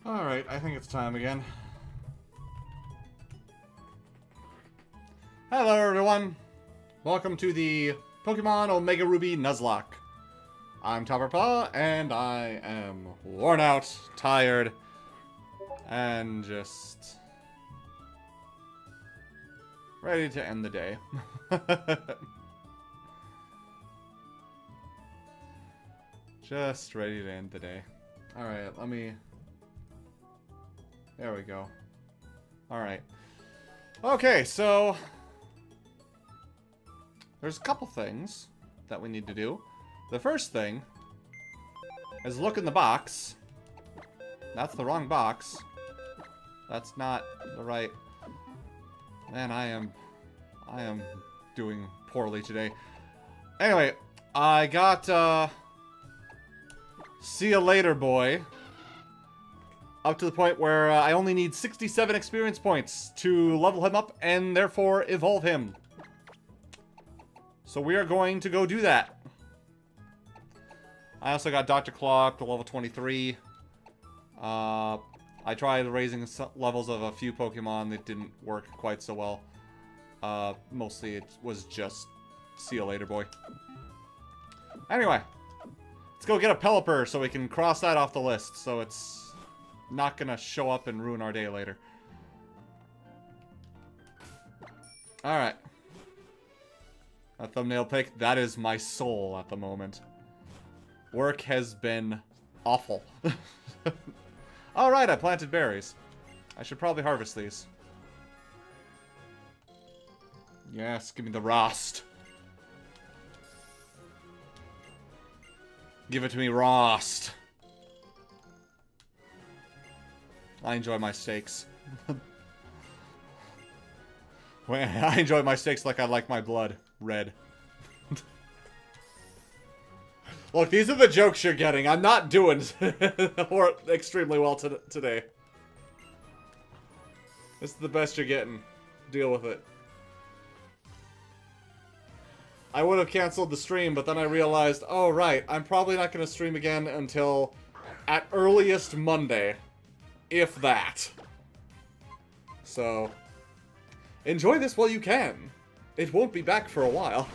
Alright, I think it's time again. Hello everyone! Welcome to the Pokemon Omega Ruby Nuzlocke. I'm Tauberpals, and I am worn out, tired, and just ready to end the day. Just ready to end the day. Alright, let me... There we go. Alright. Okay, so... There's a couple things that we need to do. The first thing is look in the box. That's the wrong box. That's not the right... Man, I am doing poorly today. Anyway, I got, See you later, boy. Up to the point where I only need 67 experience points to level him up and therefore evolve him. So we are going to go do that. I also got Dr. Clock to level 23. I tried raising levels of a few Pokemon that didn't work quite so well. Mostly it was just see you later, boy. Anyway, let's go get a Pelipper so we can cross that off the list so it's not gonna show up and ruin our day later. Alright. A thumbnail pic. That is my soul at the moment. Work has been awful. Alright, I planted berries. I should probably harvest these. Yes, give me the rost. Give it to me, rost. I enjoy my steaks. I enjoy my steaks like I like my blood. Red. Look, these are the jokes you're getting. I'm not doing extremely well today. This is the best you're getting. Deal with it. I would have canceled the stream, but then I realized, oh right, I'm probably not going to stream again until at earliest Monday. If that. So, enjoy this while you can. It won't be back for a while.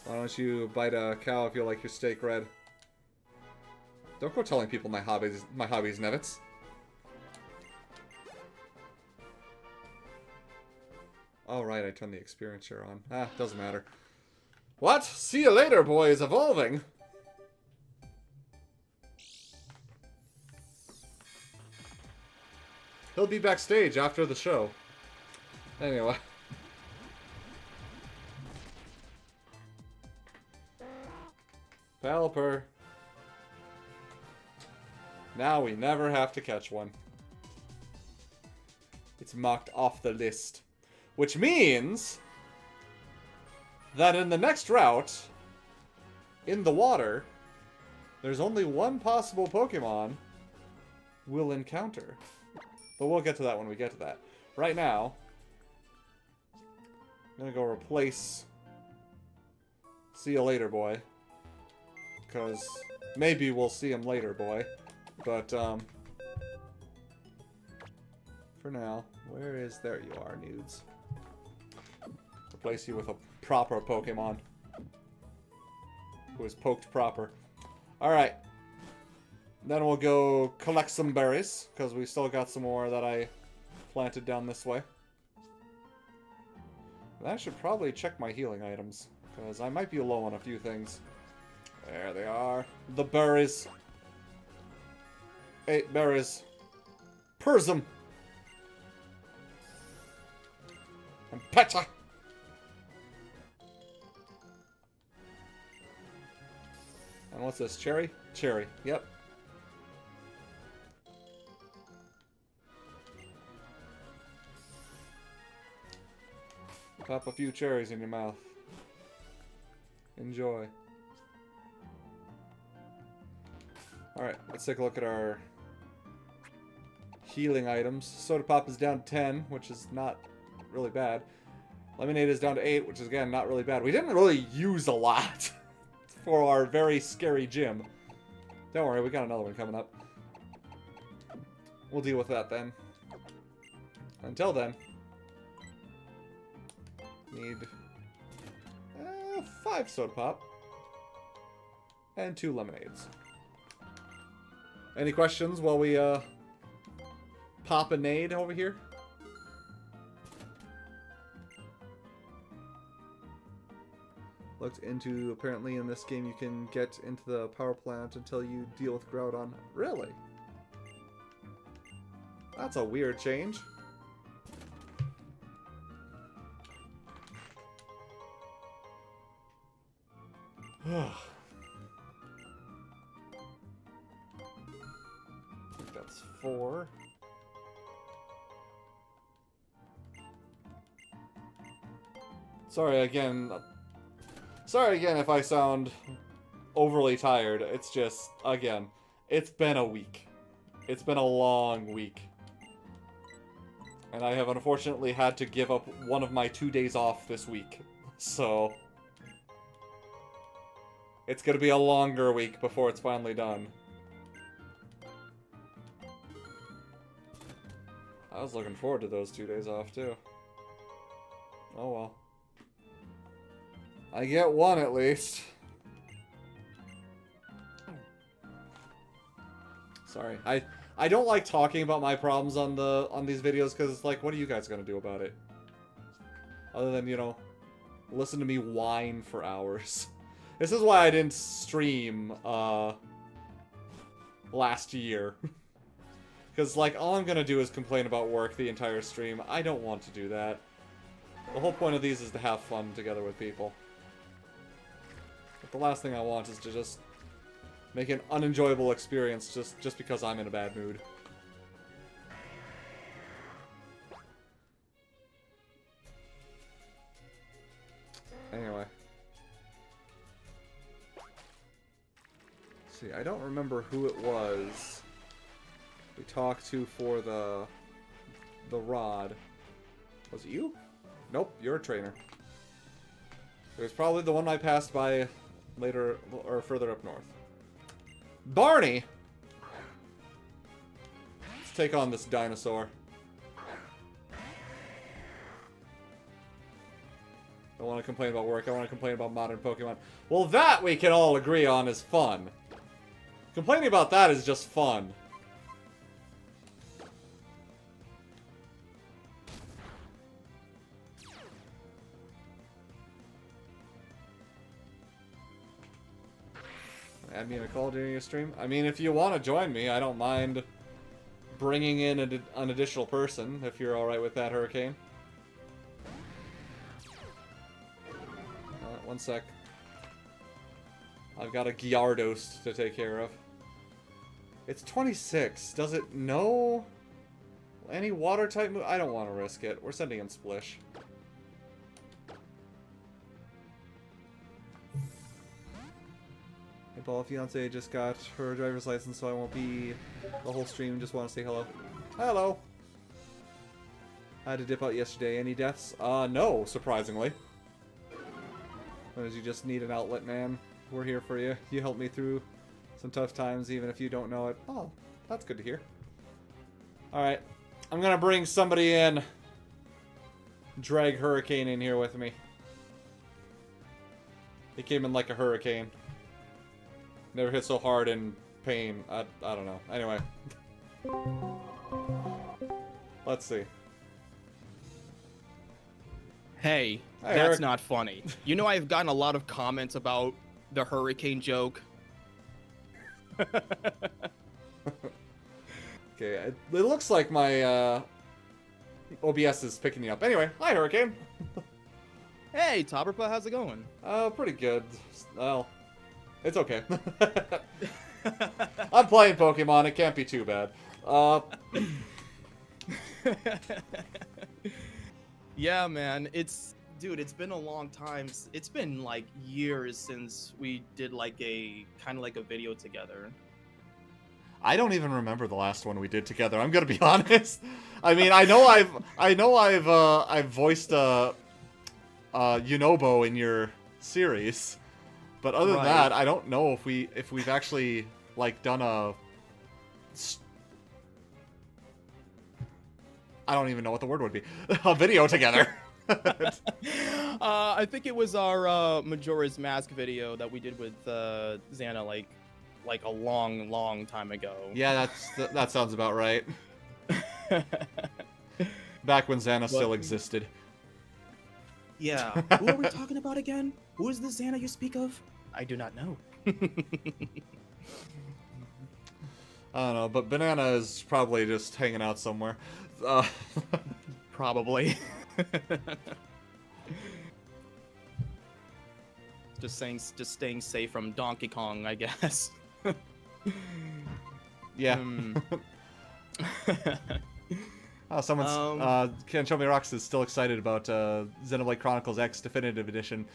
Why don't you bite a cow if you like your steak red? Don't go telling people my hobbies, Nevitz. Oh right, I turned the experience share on. Ah, doesn't matter. What? See you later, boy, is evolving. He'll be backstage after the show. Anyway. Pelipper. Now we never have to catch one. It's marked off the list. Which means that in the next route, in the water, there's only one possible Pokemon we'll encounter. But we'll get to that when we get to that. Right now, I'm gonna go replace See you later, boy. Because maybe we'll see him later, boy. But, for now, where is... There you are, Nudes. Replace you with a proper Pokemon. Who is poked proper. Alright. Then we'll go collect some berries, because we still got some more that I planted down this way. And I should probably check my healing items, because I might be low on a few things. There they are. The berries. 8 berries. Pursum. And Pecha. And what's this? Cherry? Cherry. Yep. Pop a few cherries in your mouth. Enjoy. Alright, let's take a look at our healing items. Soda Pop is down 10, which is not really bad. Lemonade is down to 8, which is, again, not really bad. We didn't really use a lot for our very scary gym. Don't worry, we got another one coming up. We'll deal with that then. Until then, need 5 soda pop and 2 lemonades. Any questions while we pop a nade over here? Looked into, apparently in this game you can get into the power plant until you deal with Groudon. Really? That's a weird change. I think that's 4. Sorry again if I sound overly tired. It's just, again, it's been a week. It's been a long week. And I have unfortunately had to give up one of my 2 days off this week. So it's gonna be a longer week before it's finally done. I was looking forward to those 2 days off, too. Oh well. I get one at least. Sorry. I don't like talking about my problems on these videos because it's like, what are you guys gonna do about it? Other than, you know, listen to me whine for hours. This is why I didn't stream last year. Because, like, all I'm gonna do is complain about work the entire stream. I don't want to do that. The whole point of these is to have fun together with people. But the last thing I want is to just make an unenjoyable experience just because I'm in a bad mood. Anyway. Let's see, I don't remember who it was we talked to for the rod. Was it you? Nope, you're a trainer. It was probably the one I passed by later, or further up north. Barney! Let's take on this dinosaur. I want to complain about work, I want to complain about modern Pokemon. Well, that we can all agree on is fun. Complaining about that is just fun. Add me in a call during your stream? I mean, if you want to join me, I don't mind bringing in an additional person, if you're alright with that, Hurricane. One sec. I've got a Gyarados to take care of. It's 26. Does it know any water-type move? I don't want to risk it. We're sending in Splish. Ball fiance just got her driver's license, so I won't be the whole stream. Just want to say hello. Hello. I had to dip out yesterday. Any deaths? No, surprisingly. Because you just need an outlet, man. We're here for you. You helped me through some tough times, even if you don't know it. Oh, that's good to hear. Alright. I'm gonna bring somebody in. Drag Hurricane in here with me. He came in like a hurricane. Never hit so hard in pain. I don't know. Anyway. Let's see. Hey, Hi, that's Eric. not funny. You know I've gotten a lot of comments about the hurricane joke. Okay, it looks like my OBS is picking me up. Anyway, hi Hurricane. Hey, Tauberpals, how's it going? Pretty good. Well, it's okay. I'm playing Pokemon, it can't be too bad. Yeah, man, dude, it's been a long time. It's been like years since we did like a kind of like a video together. I don't even remember the last one we did together. I'm gonna be honest. I mean, I know I've voiced a Yunobo in your series. But other than that, I don't know if we've actually like done a. I don't even know what the word would be. A video together. I think it was our Majora's Mask video that we did with Xana like a long time ago. Yeah, that sounds about right. Back when Xana still existed. Yeah. Who are we talking about again? Who is the Xana you speak of? I do not know. I don't know, but Banana is probably just hanging out somewhere. Probably. Just staying safe from Donkey Kong, I guess. Yeah. Oh, Can't Show Me Rocks is still excited about Xenoblade Chronicles X Definitive Edition.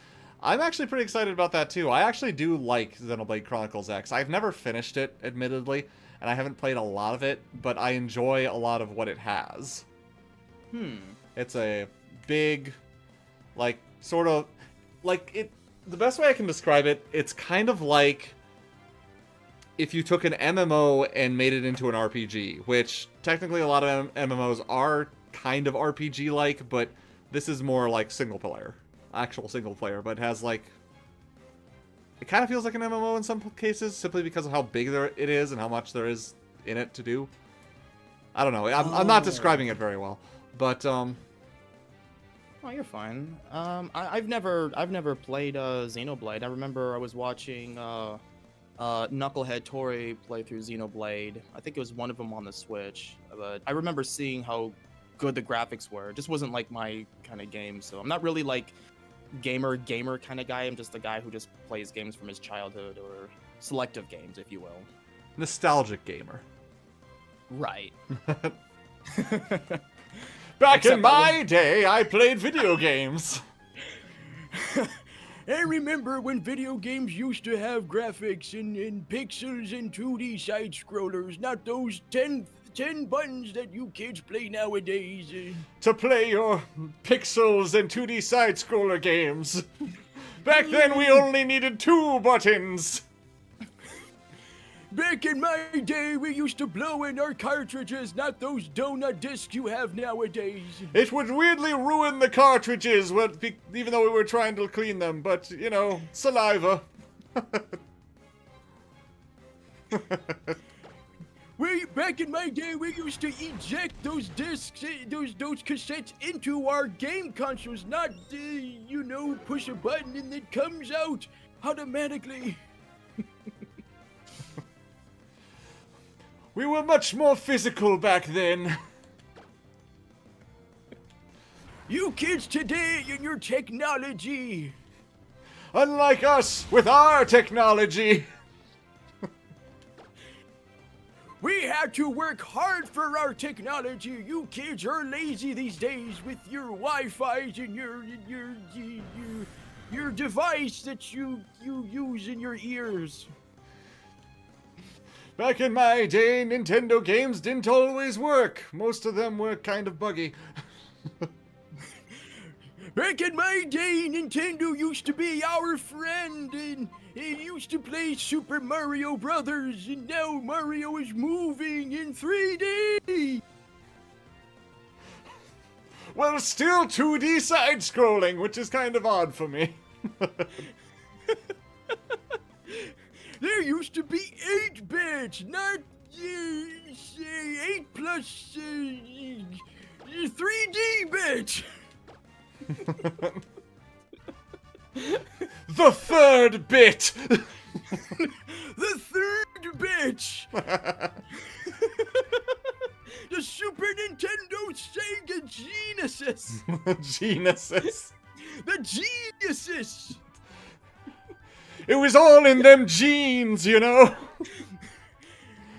I'm actually pretty excited about that too. I actually do like Xenoblade Chronicles X. I've never finished it, admittedly, and I haven't played a lot of it, but I enjoy a lot of what it has. It's a big, like, sort of, like, it. The best way I can describe it, it's kind of like if you took an MMO and made it into an RPG, which technically a lot of MMOs are kind of RPG-like, but this is more like single-player. Actual single-player, but has, like... It kind of feels like an MMO in some cases, simply because of how big it is and how much there is in it to do. I don't know. I'm not describing it very well, but, Oh, you're fine. I've never played Xenoblade. I remember I was watching Knucklehead Tori play through Xenoblade. I think it was one of them on the Switch. But I remember seeing how good the graphics were. It just wasn't like my kind of game, so I'm not really like gamer kind of guy. I'm just a guy who just plays games from his childhood, or selective games, if you will. Nostalgic gamer. Right. Back in my day, I played video games. I remember when video games used to have graphics and pixels and 2D side-scrollers, not those 10 buttons that you kids play nowadays. To play your pixels and 2D side-scroller games. Back then, we only needed 2 buttons. Back in my day, we used to blow in our cartridges, not those donut discs you have nowadays. It would weirdly ruin the cartridges, even though we were trying to clean them, but, you know, saliva. Back in my day, we used to eject those discs, those cassettes into our game consoles, not, you know, push a button and it comes out automatically. We were much more physical back then. You kids today and your technology. Unlike us, with our technology. We had to work hard for our technology. You kids are lazy these days with your Wi-Fi and your device that you use in your ears. Back in my day, Nintendo games didn't always work. Most of them were kind of buggy. Back in my day, Nintendo used to be our friend, and it used to play Super Mario Brothers, and now Mario is moving in 3D! Well, still 2D side-scrolling, which is kind of odd for me. There used to be 8 bits, not 8 plus 3D bits. The third bit. The third bitch. The Super Nintendo Sega Genesis. Genesis. The Geniuses. It was all in them genes, you know?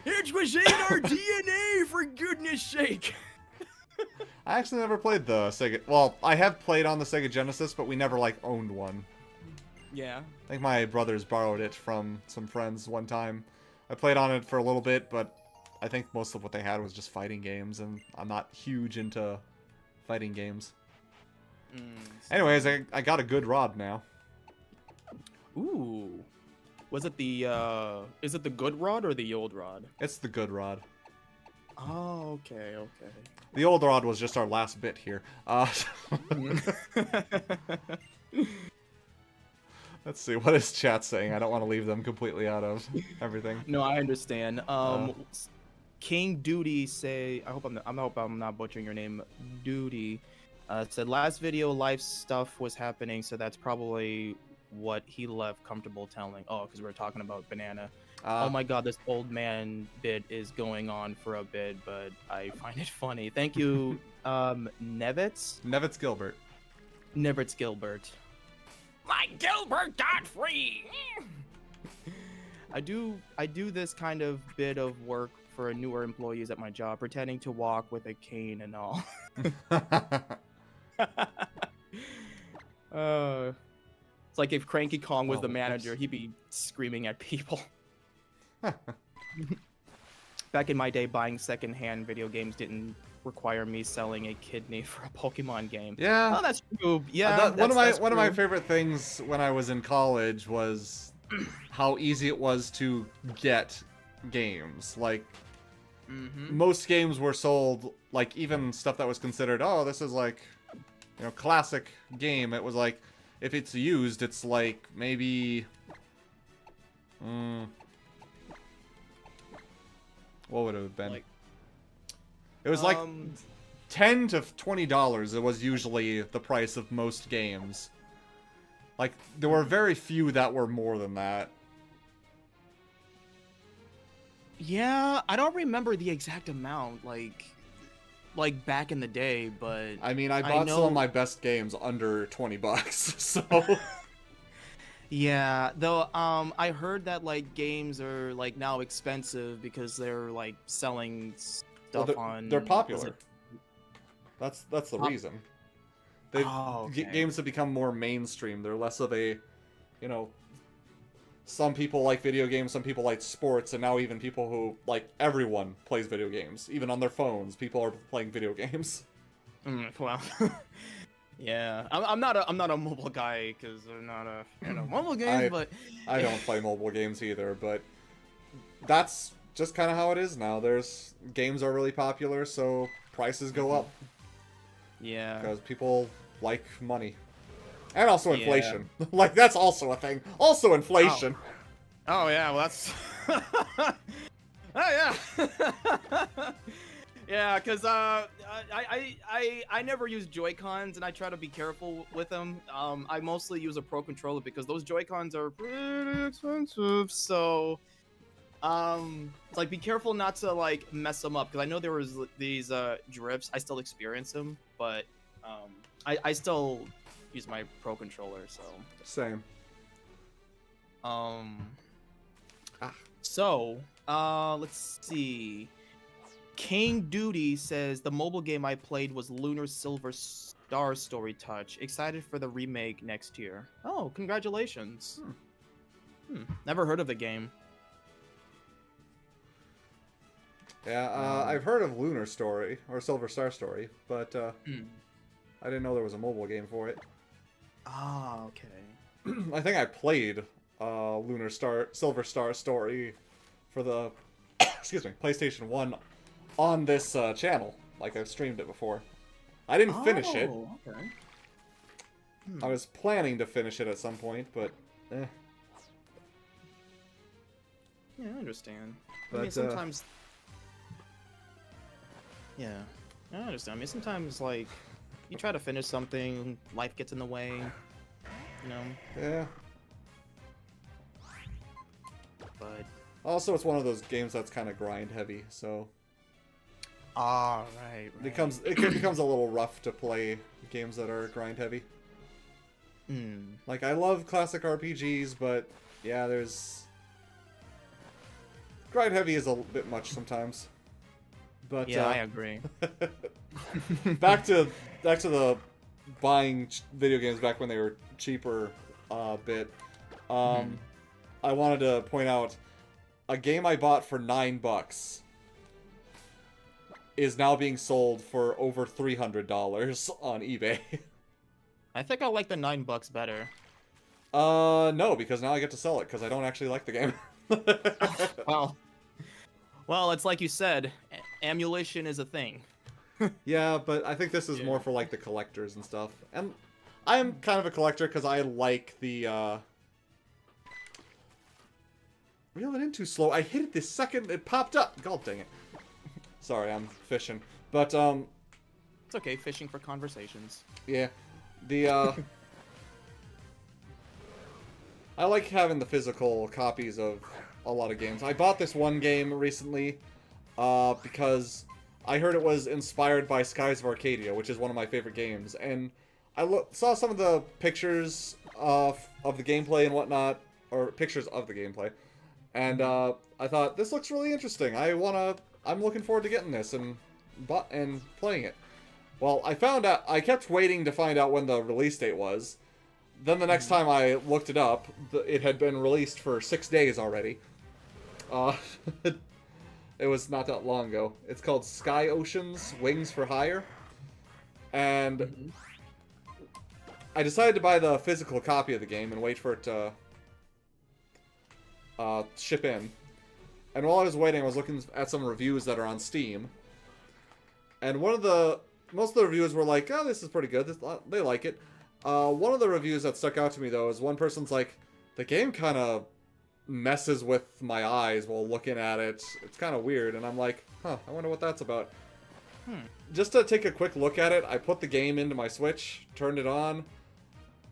It was in our DNA, for goodness sake. I actually never played the Sega... Well, I have played on the Sega Genesis, but we never, like, owned one. Yeah. I think my brothers borrowed it from some friends one time. I played on it for a little bit, but I think most of what they had was just fighting games, and I'm not huge into fighting games. Anyways, I got a good rod now. Ooh. Was it the, is it the good rod or the old rod? It's the good rod. Oh, okay, okay. The old rod was just our last bit here. Let's see, what is chat saying? I don't want to leave them completely out of everything. No, I understand. King Duty say, I hope I'm not butchering your name. Duty said last video life stuff was happening, so that's probably what he left comfortable telling. Oh, because we're talking about banana. Oh my god, this old man bit is going on for a bit, but I find it funny. Thank you, Nevitz? Nevitz Gilbert. Nevitz Gilbert. My Gilbert Godfrey! I do this kind of bit of work for newer employees at my job, pretending to walk with a cane and all. It's like if Cranky Kong was the manager, he'd be screaming at people. Back in my day, buying secondhand video games didn't require me selling a kidney for a Pokemon game. Yeah. Oh, that's true. Yeah. One of my favorite things when I was in college was how easy it was to get games. Like, most games were sold, like, even stuff that was considered, oh, this is like, you know, classic game. It was like, if it's used, it's like maybe, what would it have been? It was like $10 to $20. It was usually the price of most games. Like, there were very few that were more than that. Yeah, I don't remember the exact amount, like back in the day, but I mean, I bought some of my best games under $20, so. Yeah, though I heard that like games are like now expensive because they're like selling stuff on. They're popular. That's the reason. Games have become more mainstream. They're less of a, you know, some people like video games, some people like sports, and now even people who like everyone plays video games, even on their phones. People are playing video games. Well. Yeah, I'm not a mobile guy because I'm not a mobile game, but I don't play mobile games either. But that's just kind of how it is now. Games are really popular, so prices go up. Yeah, because people like money, and also inflation. Like that's also a thing. Also inflation. Oh yeah, well that's. Oh yeah. Yeah, because I never use Joy-Cons, and I try to be careful with them. I mostly use a Pro Controller because those Joy-Cons are pretty expensive, so it's like be careful not to like mess them up, because I know there was these drifts. I still experience them, but I still use my Pro Controller, so same. So let's see. King Duty says the mobile game I played was Lunar Silver Star Story Touch. Excited for the remake next year. Oh, congratulations. Never heard of the game. Yeah, I've heard of Lunar Story or Silver Star Story, but I didn't know there was a mobile game for it. Ah, okay. I think I played Silver Star Story for the excuse me, PlayStation 1 on this channel. Like, I've streamed it before. I didn't finish it. Okay. I was planning to finish it at some point, but Yeah, I understand. But, I mean, sometimes... Yeah, I understand. I mean, sometimes, like, you try to finish something, life gets in the way, you know? Yeah. But... Also, it's one of those games that's kind of grind heavy, so... right. It becomes a little rough to play games that are grind heavy. Like, I love classic RPGs, but yeah, grind heavy is a bit much sometimes. But yeah, I agree. back to the buying video games back when they were cheaper bit. I wanted to point out a game I bought for $9 is now being sold for over $300 on eBay. I think I like the $9 better. No, because now I get to sell it because I don't actually like the game. Well, well, it's like you said, emulation is a thing. Yeah, but I think this is Yeah. more for like the collectors and stuff. And I'm kind of a collector because I like the reel it in too slow. I hit it the second it popped up. God dang it. Sorry, I'm fishing. But It's okay, fishing for conversations. yeah. The I like having the physical copies of a lot of games. I bought this one game recently because I heard it was inspired by Skies of Arcadia, which is one of my favorite games, and I saw some of the pictures of the gameplay and whatnot, or pictures of the gameplay, and I thought this looks really interesting. I'm looking forward to getting this and playing it. Well, I kept waiting to find out when the release date was. Then the next time I looked it up, it had been released for 6 days already. It was not that long ago. It's called Sky Oceans Wings for Hire. And I decided to buy the physical copy of the game and wait for it to ship in. And while I was waiting, I was looking at some reviews that are on Steam. And most of the reviews were like, oh, this is pretty good. They like it. One of the reviews that stuck out to me, though, is one person's like, the game kind of messes with my eyes while looking at it. It's kind of weird. And I'm like, huh, I wonder what that's about. Just to take a quick look at it, I put the game into my Switch, turned it on,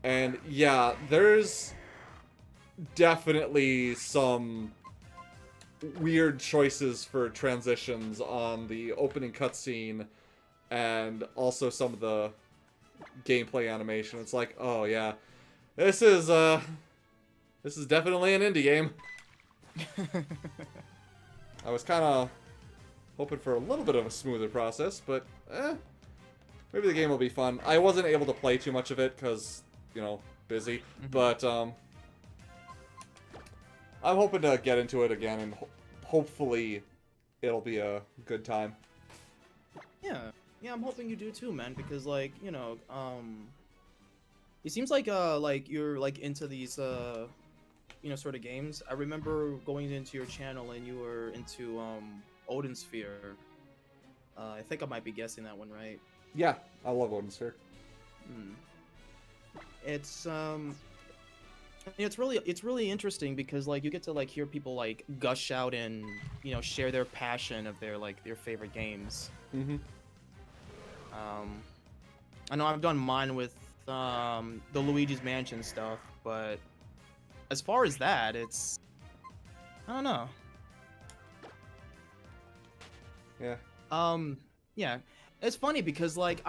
and yeah, there's definitely some weird choices for transitions on the opening cutscene, and also some of the gameplay animation. It's like, oh yeah, this is definitely an indie game. I was kind of hoping for a little bit of a smoother process, but maybe the game will be fun. I wasn't able to play too much of it because, you know, busy, but I'm hoping to get into it again, and hopefully it'll be a good time. Yeah, I'm hoping you do too, man, because, like, you know, it seems like you're, like, into these, you know, sort of games. I remember going into your channel and you were into, Odin Sphere. I think I might be guessing that one right. Yeah, I love Odin Sphere. It's it's really interesting because, like, you get to, like, hear people, like, gush out and, you know, share their passion of their favorite games. I know I've done mine with the Luigi's Mansion stuff, but as far as that, it's, I don't know. Yeah. Yeah, it's funny because, like,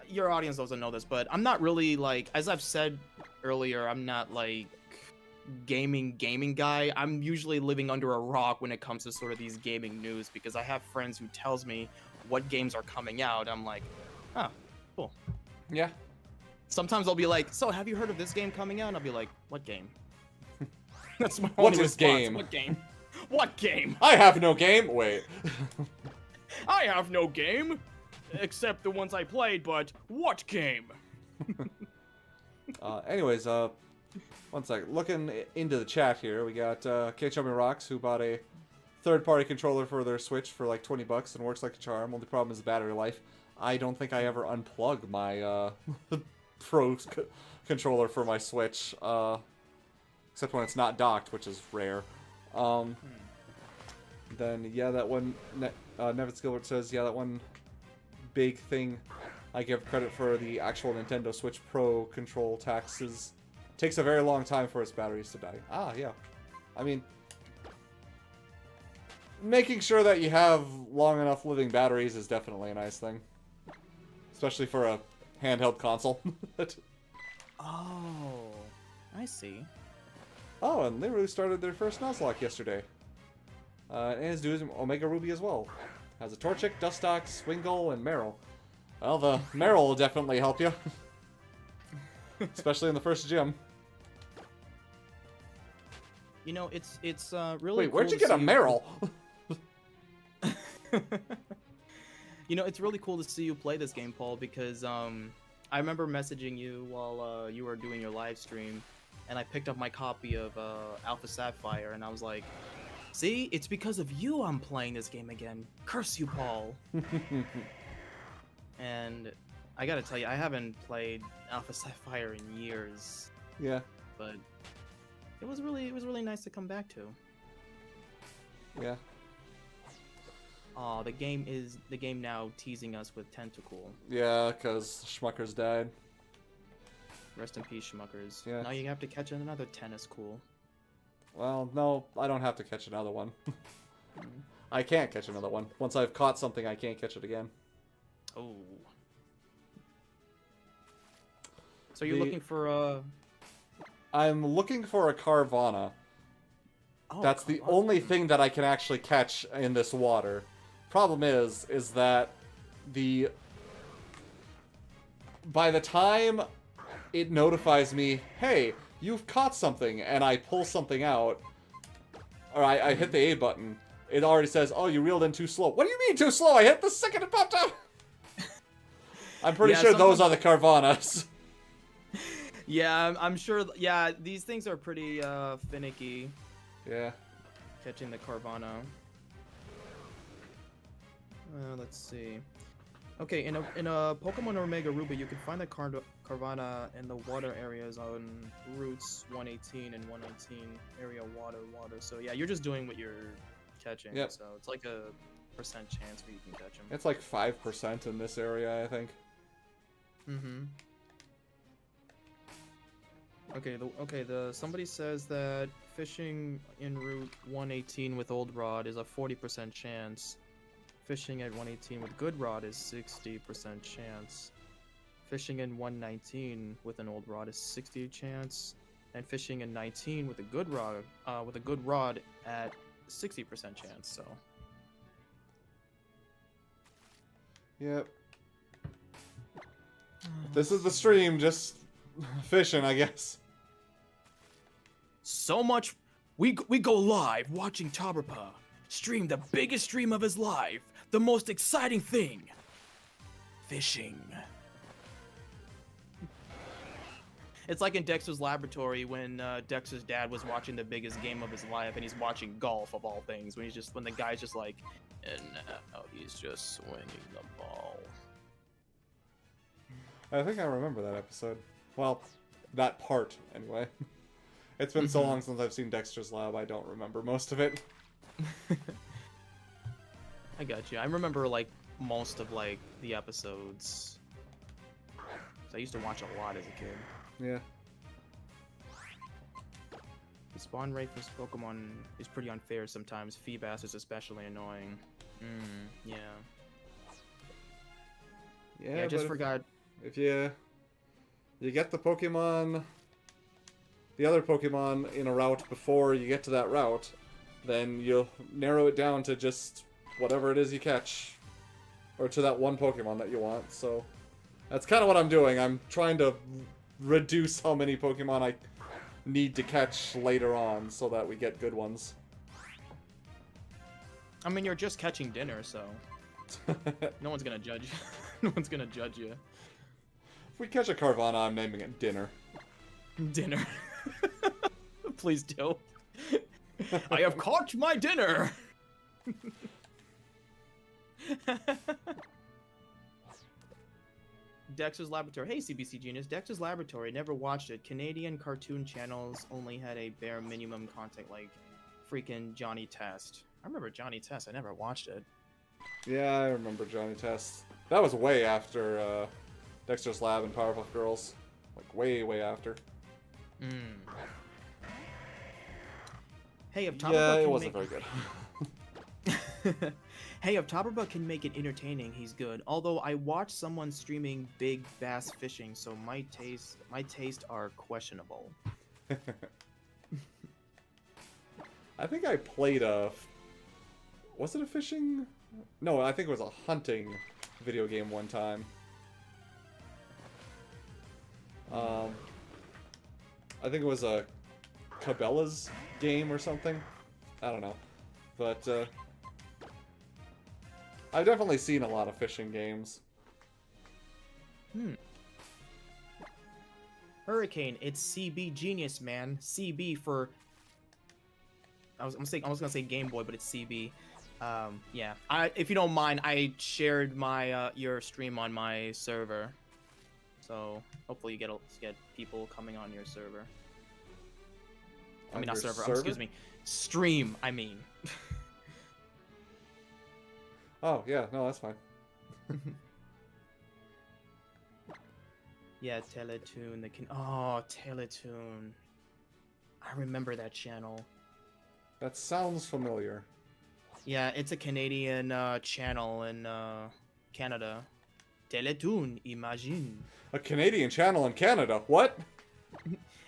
your audience doesn't know this, but I'm not really, like, as I've said earlier, I'm not, like, gaming guy. I'm usually living under a rock when it comes to sort of these gaming news, because I have friends who tells me what games are coming out. I'm like, oh, cool. Yeah. Sometimes I'll be like, so have you heard of this game coming out? And I'll be like, what game? That's my What's only this response. game? What game? What game? I have no game. Wait. I have no game, except the ones I played, but what game? Anyways, one sec. Looking into the chat here, we got KChummy Rocks, who bought a third-party controller for their Switch for like 20 bucks and works like a charm. Only problem is the battery life. I don't think I ever unplug my Pro controller for my Switch, except when it's not docked, which is rare. Then, yeah, that one, Nevitz Gilbert says, yeah, that one big thing I give credit for the actual Nintendo Switch Pro control taxes. Takes a very long time for its batteries to die. Ah, yeah. I mean, making sure that you have long enough living batteries is definitely a nice thing. Especially for a handheld console. Oh, I see. Oh, and they really started their first Nuzlocke yesterday. And it's doing Omega Ruby as well. Has a Torchic, Dustox, Swingle, and Meryl. Well, the Meryl will definitely help you. Especially in the first gym. You know, it's really. Wait, where'd cool you get a Meryl? You know, it's really cool to see you play this game, Paul, because I remember messaging you while you were doing your live stream, and I picked up my copy of Alpha Sapphire, and I was like, "See, it's because of you I'm playing this game again. Curse you, Paul." And I gotta tell you, I haven't played Alpha Sapphire in years, Yeah. but it was really nice to come back to. Yeah. Oh, the game now teasing us with Tentacool. Yeah, because Schmuckers died. Rest in peace, Schmuckers. Yeah. Now you have to catch another tennis cool. Well, no, I don't have to catch another one. I can't catch another one. Once I've caught something, I can't catch it again. Oh. So you're looking for I'm looking for a Carvana. Oh, That's the only thing that I can actually catch in this water. Problem is that by the time it notifies me, hey, you've caught something, and I pull something out, or I hit the A button, it already says, oh, you reeled in too slow. What do you mean too slow? I hit the second it popped up! I'm pretty sure those are the Carvanas. Yeah, I'm sure. Yeah, these things are pretty finicky. Yeah. Catching the Carvana. Let's see. Okay, in a Pokemon Omega Ruby, you can find the Carvana in the water areas on routes 118 and 119 area water. So yeah, you're just doing what you're catching. Yep. So it's like a percent chance where you can catch them. It's like 5% in this area, I think. Mm-hmm. Okay, somebody says that fishing in route 118 with old rod is a 40% chance. Fishing at 118 with good rod is 60% chance. Fishing in 119 with an old rod is 60 chance, and fishing in 19 with a good rod at 60% chance. So. Yep. This is the stream, just fishing, I guess. So much. We go live watching Tauberpals stream the biggest stream of his life. The most exciting thing. Fishing. It's like in Dexter's Laboratory when Dexter's dad was watching the biggest game of his life, and he's watching golf of all things. When the guy's just like, and now he's just swinging the ball. I think I remember that episode. Well, that part, anyway. It's been so long since I've seen Dexter's Lab, I don't remember most of it. I got you. I remember, like, most of, like, the episodes. So I used to watch a lot as a kid. Yeah. The spawn rate for Pokemon is pretty unfair sometimes. Feebas is especially annoying. Yeah. Yeah, I just forgot. If you get the Pokemon, the other Pokemon in a route before you get to that route, then you'll narrow it down to just whatever it is you catch, or to that one Pokemon that you want. So that's kind of what I'm doing. I'm trying to reduce how many Pokemon I need to catch later on so that we get good ones. I mean, you're just catching dinner, so no one's gonna judge you. No one's gonna judge you. If we catch a Carvana, I'm naming it Dinner. Dinner. Please do. I have caught my dinner. Dexter's Laboratory. Hey, CBC Genius. Dexter's Laboratory. Never watched it. Canadian cartoon channels only had a bare minimum content like freaking Johnny Test. I remember Johnny Test. I never watched it. Yeah, I remember Johnny Test. That was way after Dexter's Lab and Powerpuff Girls. Like, way, way after. Hey, if Tauberpals yeah, it wasn't very good. Hey, if Tauberpals can make it entertaining, he's good. Although I watched someone streaming big bass fishing, so my taste are questionable. I think I played was it a fishing? No, I think it was a hunting video game one time. I think it was a Cabela's game or something. I don't know. But, I've definitely seen a lot of fishing games. Hurricane, it's CB Genius, man. CB for... I was gonna say Game Boy, but it's CB. Yeah. If you don't mind, I shared my your stream on my server, so hopefully you get people coming on your server. I mean, not server. Excuse me. Stream. I mean. Oh yeah, no, that's fine. Yeah, Teletoon. Oh, Teletoon. I remember that channel. That sounds familiar. Yeah, it's a Canadian channel in Canada. Teletoon, imagine. A Canadian channel in Canada? What?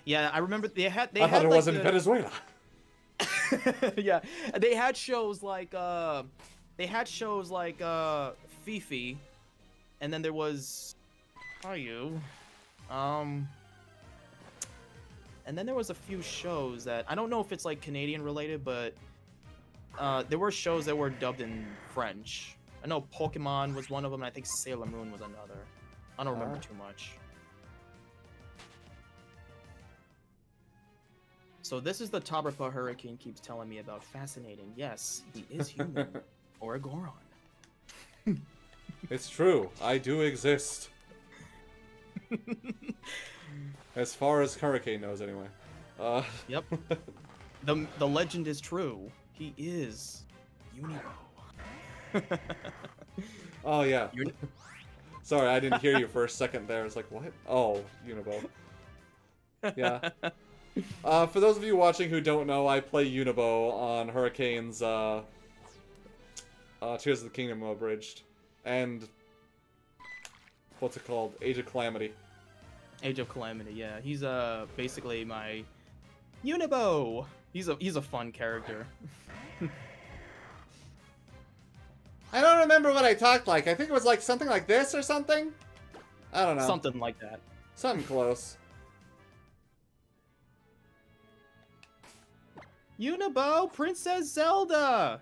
Yeah, I remember they had. I thought it was in Venezuela. Yeah, they had shows like Fifi, and then there was Caillou, and then there was a few shows that I don't know if it's like Canadian related, but there were shows that were dubbed in French. I know Pokemon was one of them, and I think Sailor Moon was another. I don't remember too much. So this is the Tauberpal Hurricane keeps telling me about. Fascinating. Yes, he is human. Or a Goron. It's true. I do exist. As far as Hurricane knows, anyway. Yep. The legend is true. He is Unibo. Oh, yeah. Sorry, I didn't hear you for a second there. It's like, what? Oh, Unibo. Yeah. For those of you watching who don't know, I play Unibo on Hurricane's Tears of the Kingdom Abridged. And what's it called? Age of Calamity. Age of Calamity, yeah. He's basically my Unibo. He's a fun character. I don't remember what I talked like. I think it was like something like this or something. I don't know. Something like that. Something close. Unibo, Princess Zelda.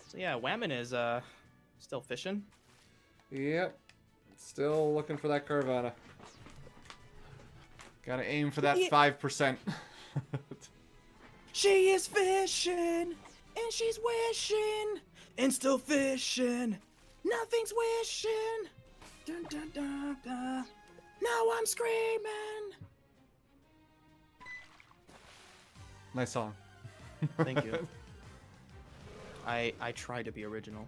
So yeah, Whammon is still fishing. Yep. Still looking for that Carvana. Gotta aim for that 5%. She is fishing, and she's wishing, and still fishing. Nothing's wishing. Dun, dun, dun, dun. Now I'm screaming. Nice song. Thank you. I try to be original.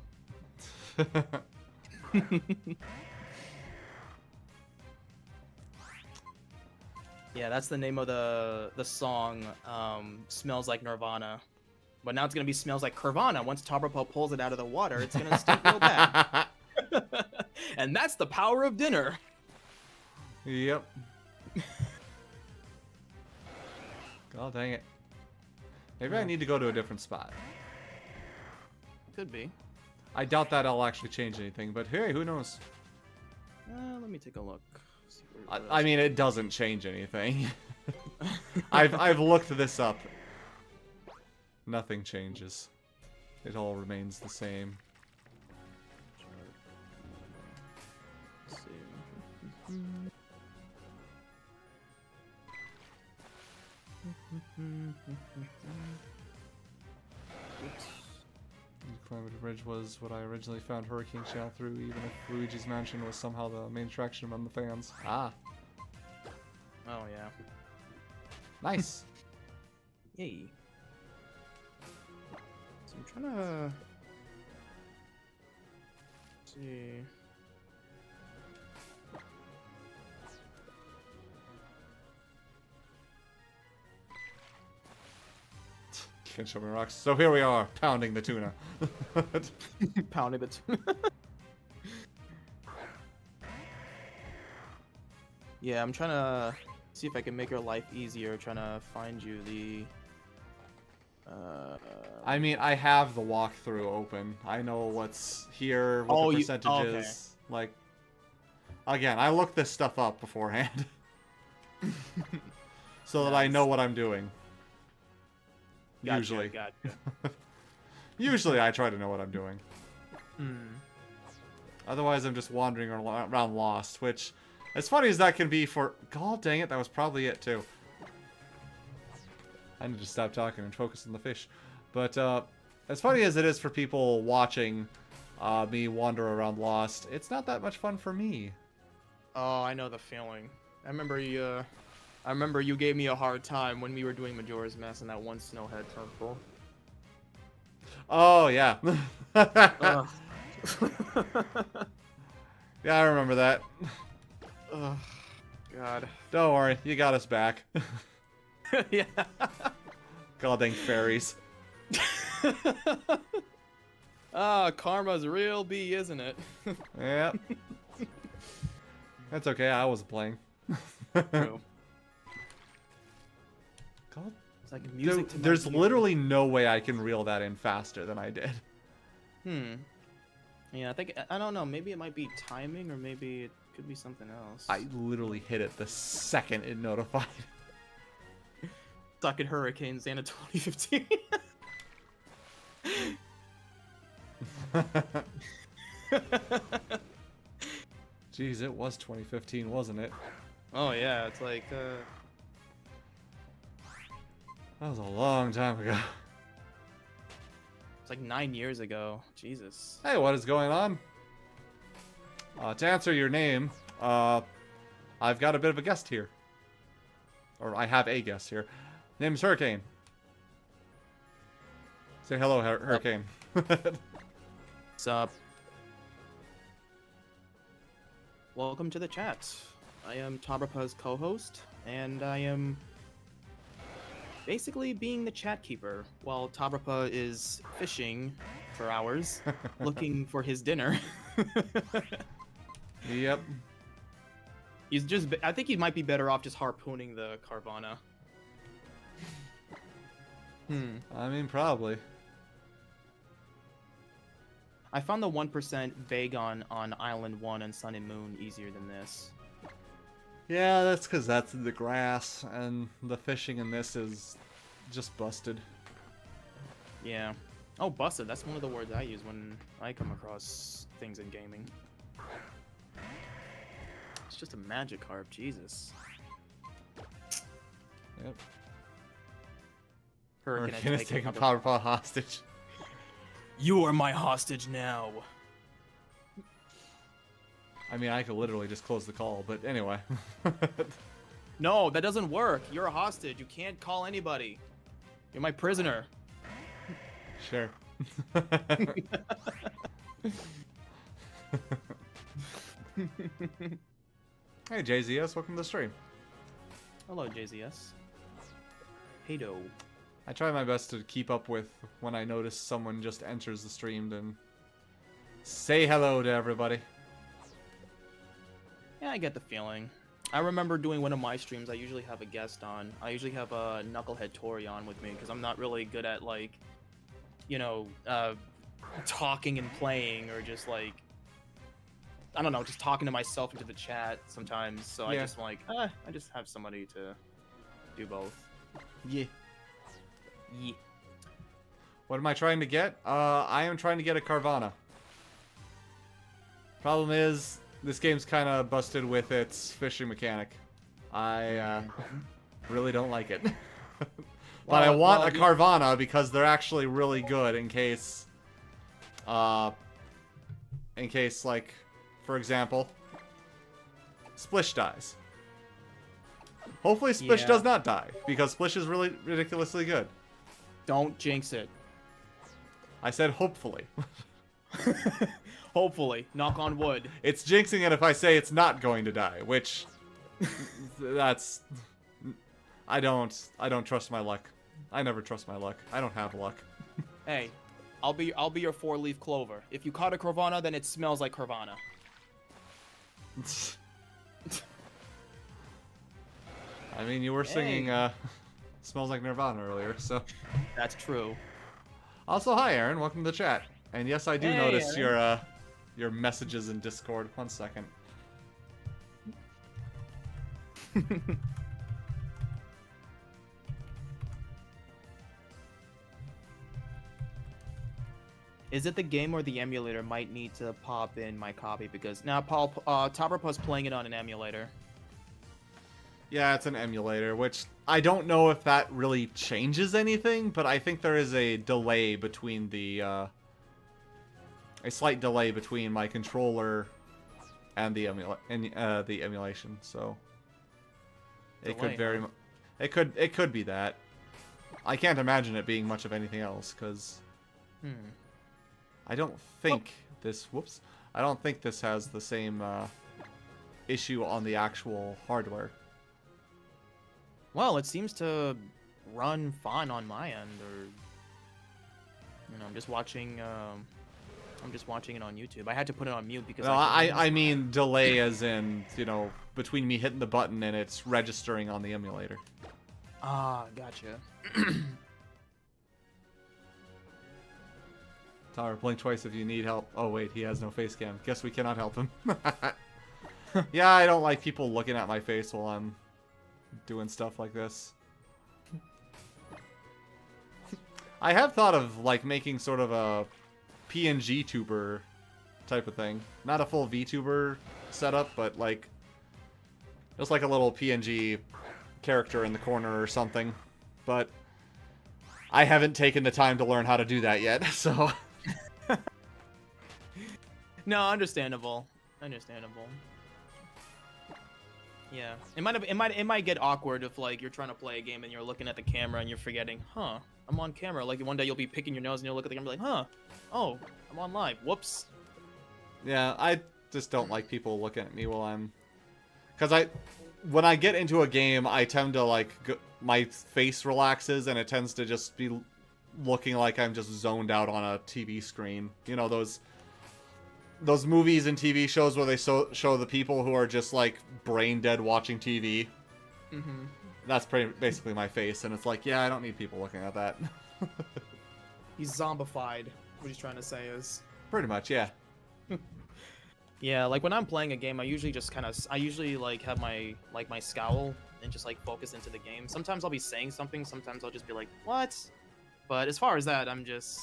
Yeah, that's the name of the song. Smells like Nirvana, but now it's gonna be Smells like Curvana. Once Tauberpal pulls it out of the water, it's gonna stink real bad. And that's the power of dinner. Yep. God dang it. Maybe I need to go to a different spot. Could be. I doubt that I'll actually change anything, but hey, who knows? Let me take a look. I mean, it doesn't change anything. I've looked this up. Nothing changes. It all remains the same. Let's see. Oops. Calamity Bridge was what I originally found Hurricane Channel through, even if Luigi's Mansion was somehow the main attraction among the fans. Ah. Oh, yeah. Nice. Yay. So I'm trying to... see... Can't show me rocks. So here we are, pounding the tuna. Pounding the tuna. Yeah, I'm trying to see if I can make your life easier, trying to find you the... I mean, I have the walkthrough open. I know what's here, what the percentage okay. is. Like, again, I looked this stuff up beforehand. So that I know what I'm doing. Gotcha, Usually. Gotcha. Usually I try to know what I'm doing. Otherwise, I'm just wandering around lost, which, as funny as that can be for... God dang it, that was probably it, too. I need to stop talking and focus on the fish. But, as funny as it is for people watching me wander around lost, it's not that much fun for me. Oh, I know the feeling. I remember you gave me a hard time when we were doing Majora's Mask in that one Snowhead temple. Oh, yeah. Ugh. Yeah, I remember that. Ugh. God. Don't worry, you got us back. Yeah. God dang fairies. Ah, karma's real B, isn't it? Yep. That's okay, I wasn't playing. True. God. It's like music to my There's ears. literally no way I can reel that in faster than I did. Yeah, I don't know, maybe it might be timing or maybe it could be something else. I literally hit it the second it notified. Stuck in Hurricane Xana 2015. Jeez, it was 2015, wasn't it? Oh yeah, it's like That was a long time ago. it's like 9 years ago. Jesus. Hey, what is going on? To answer your name, I've got a bit of a guest here. Or I have a guest here. Name's Hurricane. Say hello, Hurricane. What's up? Welcome to the chat. I am Tauberpals' co-host, and I am basically being the chat keeper while Tauberpa is fishing for hours, looking for his dinner. Yep. I think he might be better off just harpooning the Carvana. I mean, probably. I found the 1% Vagon on Island 1 and Sun and Moon easier than this. Yeah, that's because that's in the grass, and the fishing in this is just busted. Yeah. Oh, busted. That's one of the words I use when I come across things in gaming. It's just a Magikarp, Jesus. Yep. Hurricane We're gonna take a Powerpaw hostage. You are my hostage now. I mean, I could literally just close the call, but anyway. No, that doesn't work. You're a hostage. You can't call anybody. You're my prisoner. Sure. Hey, JZS, welcome to the stream. Hello, JZS. Hey-do. I try my best to keep up with when I notice someone just enters the stream and say hello to everybody. Yeah, I get the feeling. I remember doing one of my streams, I usually have a guest on. I usually have a Knucklehead Tori on with me, because I'm not really good at, like, you know, talking and playing, or just, like, I don't know, just talking to myself into the chat sometimes. So Yeah. I just, like, I just have somebody to do both. Yeah. Yeah. What am I trying to get? I am trying to get a Carvana. Problem is, this game's kind of busted with its fishing mechanic. I really don't like it. But I want a Carvana because they're actually really good in case, like, for example, Splish dies. Hopefully Splish does not die, because Splish is really ridiculously good. Don't jinx it. I said hopefully. Hopefully. Knock on wood. It's jinxing it if I say it's not going to die, which that's I don't trust my luck. I never trust my luck. I don't have luck. Hey, I'll be your 4-leaf clover. If you caught a Carvana, then it smells like Carvana. I mean, you were singing Smells Like Nirvana earlier, so. That's true. Also, hi Aaron, welcome to the chat. And yes, I do Hey, notice your messages in Discord. 1 second. Is it the game or the emulator? Might need to pop in my copy because now Paul Tauberpals playing it on an emulator. Yeah, it's an emulator, which I don't know if that really changes anything, but I think there is a delay between the, a slight delay between my controller and the emulation, so it could very much, it could be that. I can't imagine it being much of anything else, because I don't think I don't think this has the same issue on the actual hardware. Well, it seems to run fine on my end, or I'm just watching. I'm just watching it on YouTube. I had to put it on mute because. No, I mean delay, as in between me hitting the button and it's registering on the emulator. Ah, gotcha. Tower, blink twice if you need help. Oh wait, he has no face cam. Guess we cannot help him. Yeah, I don't like people looking at my face while I'm doing stuff like this. I have thought of like making sort of a PNG tuber type of thing. Not a full VTuber setup, but like just like a little PNG character in the corner or something. But I haven't taken the time to learn how to do that yet, so. No, understandable. Understandable. Yeah, it might get awkward if like you're trying to play a game and you're looking at the camera and you're forgetting, huh? I'm on camera. Like one day you'll be picking your nose and you'll look at the camera like, huh? Oh, I'm on live. Whoops. Yeah, I just don't like people looking at me while I'm, because when I get into a game, I tend to like my face relaxes and it tends to just be looking like I'm just zoned out on a TV screen. You know those movies and TV shows where they show the people who are just like brain dead watching TV. Mm-hmm. That's basically my face, and it's like, yeah, I don't need people looking at that. He's zombified. What he's trying to say is. Pretty much, yeah. Yeah, like when I'm playing a game, I usually just like have my scowl and just like focus into the game. Sometimes I'll be saying something, sometimes I'll just be like, what? But as far as that, I'm just,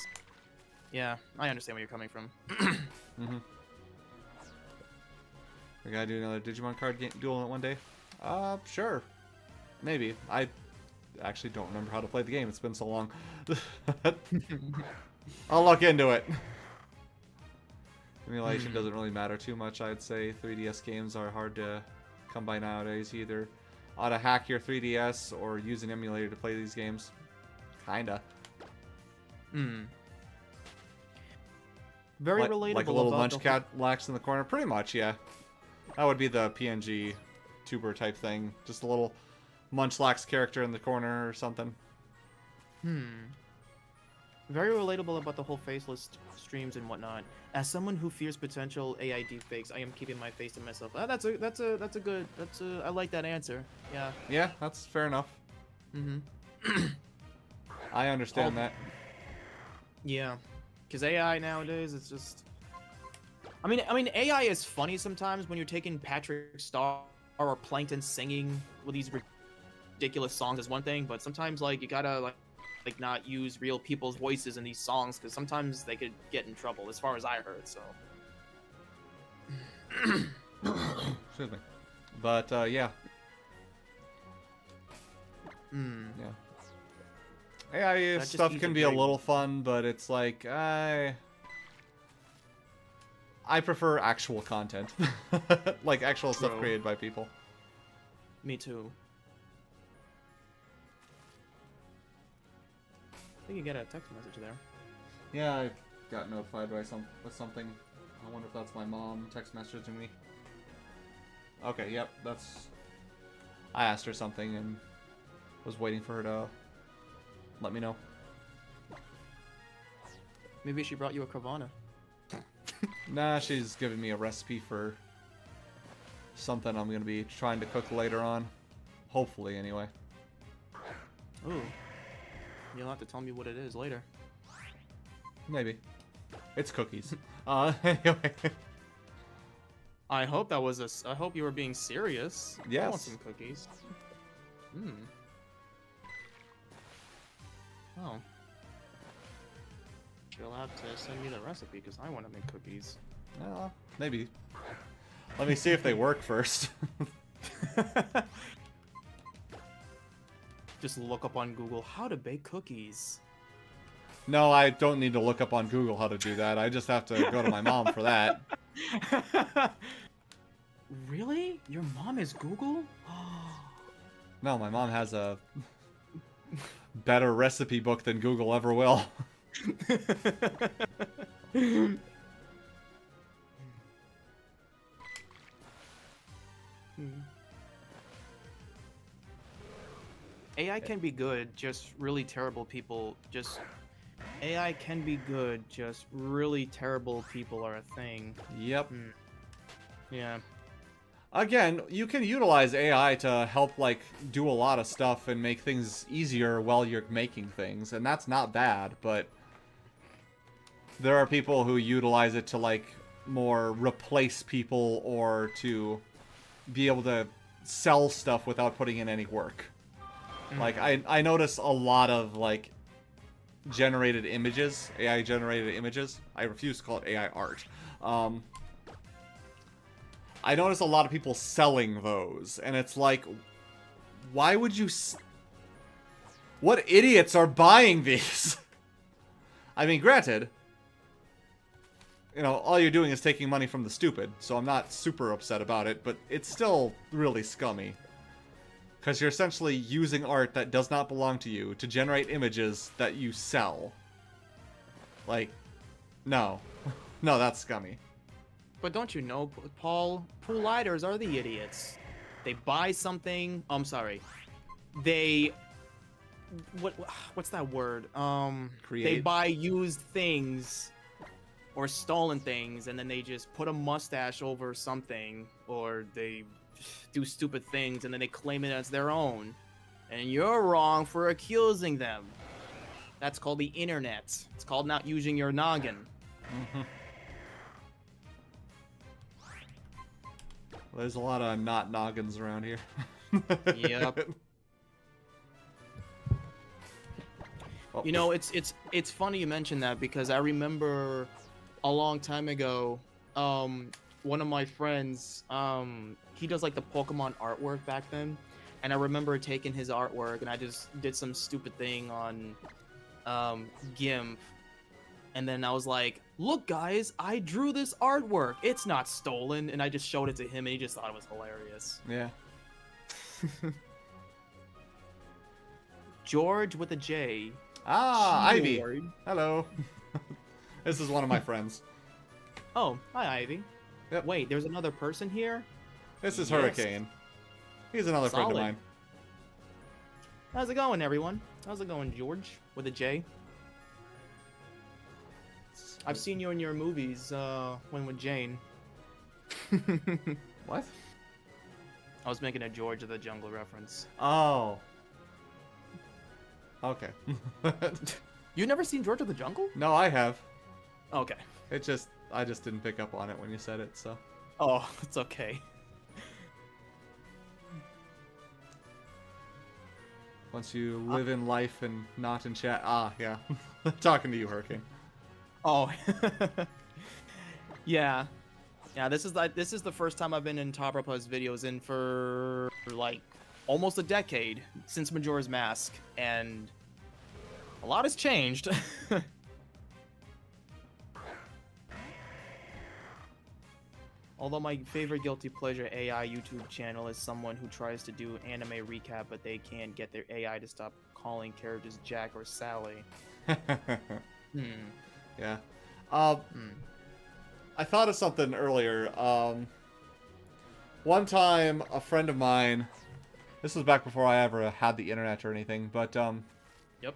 yeah, I understand where you're coming from. Mm-hmm. We gotta do another Digimon card duel one day? Sure. Maybe. I actually don't remember how to play the game. It's been so long. I'll look into it. Emulation doesn't really matter too much, I'd say. 3DS games are hard to come by nowadays. Either ought to hack your 3DS or use an emulator to play these games. Kinda. Very relatable. Like a little munchcat lax in the corner. Pretty much, yeah. That would be the PNG tuber type thing. Just a little munchlax character in the corner or something. Very relatable about the whole faceless streams and whatnot. As someone who fears potential AI deepfakes, I am keeping my face to myself. I like that answer. Yeah. Yeah, that's fair enough. I understand that. Yeah, because AI nowadays, it's just. I mean, AI is funny sometimes when you're taking Patrick Star or Plankton singing with these ridiculous songs is one thing, but sometimes like you gotta like not use real people's voices in these songs because sometimes they could get in trouble, as far as I heard. So. Excuse me. But yeah. Yeah. AI stuff can be a little fun, but it's like I prefer actual content, like actual stuff created by people. Me too. I think you get a text message there. Yeah, I got notified by with something. I wonder if that's my mom text messaging me. Okay, yep, that's. I asked her something and was waiting for her to let me know. Maybe she brought you a Kavana. Nah, she's giving me a recipe for something I'm gonna be trying to cook later on. Hopefully, anyway. Ooh. You'll have to tell me what it is later. Maybe. It's cookies. Anyway. I hope that was I hope you were being serious. Yes. I want some cookies. Oh. you'll have to send me the recipe because I want to make cookies. Maybe. Let me see if they work first. Just look up on Google how to bake cookies. No, I don't need to look up on Google how to do that. I just have to go to my mom for that. Really? Your mom is Google? No, my mom has a better recipe book than Google ever will. AI can be good, just really terrible people. AI can be good, just really terrible people are a thing. Yep. Yeah. Again, you can utilize AI to help, like, do a lot of stuff and make things easier while you're making things, and that's not bad, but there are people who utilize it to, like, more replace people or to be able to sell stuff without putting in any work. Like, I notice a lot of, like, generated images, AI-generated images. I refuse to call it AI art. I notice a lot of people selling those, and it's like, why would you... What idiots are buying these? I mean, granted, you know, all you're doing is taking money from the stupid, so I'm not super upset about it, but it's still really scummy. Because you're essentially using art that does not belong to you to generate images that you sell. Like, no. No, that's scummy. But don't you know, Paul, pooliders are the idiots. They buy something, I'm sorry. They... What's that word? Create? They buy used things or stolen things, and then they just put a mustache over something, or they do stupid things, and then they claim it as their own. And you're wrong for accusing them. That's called the internet. It's called not using your noggin. Well, there's a lot of not noggins around here. Yep. You know, it's funny you mention that, because I remember a long time ago, one of my friends, he does like the Pokemon artwork back then, and I remember taking his artwork and I just did some stupid thing on GIMP, and then I was like, look guys, I drew this artwork, it's not stolen, and I just showed it to him and he just thought it was hilarious. Yeah. George with a J. Ah, Ivy. George. Hello. This is one of my friends. Oh, hi Ivy. Yep. Wait, there's another person here? This is Yes. Hurricane. He's another friend of Solid. mine. How's it going, everyone? How's it going, George? With a J? I've seen you in your movies, when with Jane. What? I was making a George of the Jungle reference. Oh. Okay. You never seen George of the Jungle? No, I have. Okay. I just didn't pick up on it when you said it, so. Oh, it's okay. Once you live in life and not in chat. Ah, yeah. Talking to you, Hurricane. Oh. Yeah. Yeah, this is the first time I've been in Tauberpals videos in for like almost a decade since Majora's Mask, and a lot has changed. Although my favorite guilty pleasure AI YouTube channel is someone who tries to do anime recap, but they can't get their AI to stop calling characters Jack or Sally. Yeah. I thought of something earlier. One time, a friend of mine... This was back before I ever had the internet or anything, but, Yep.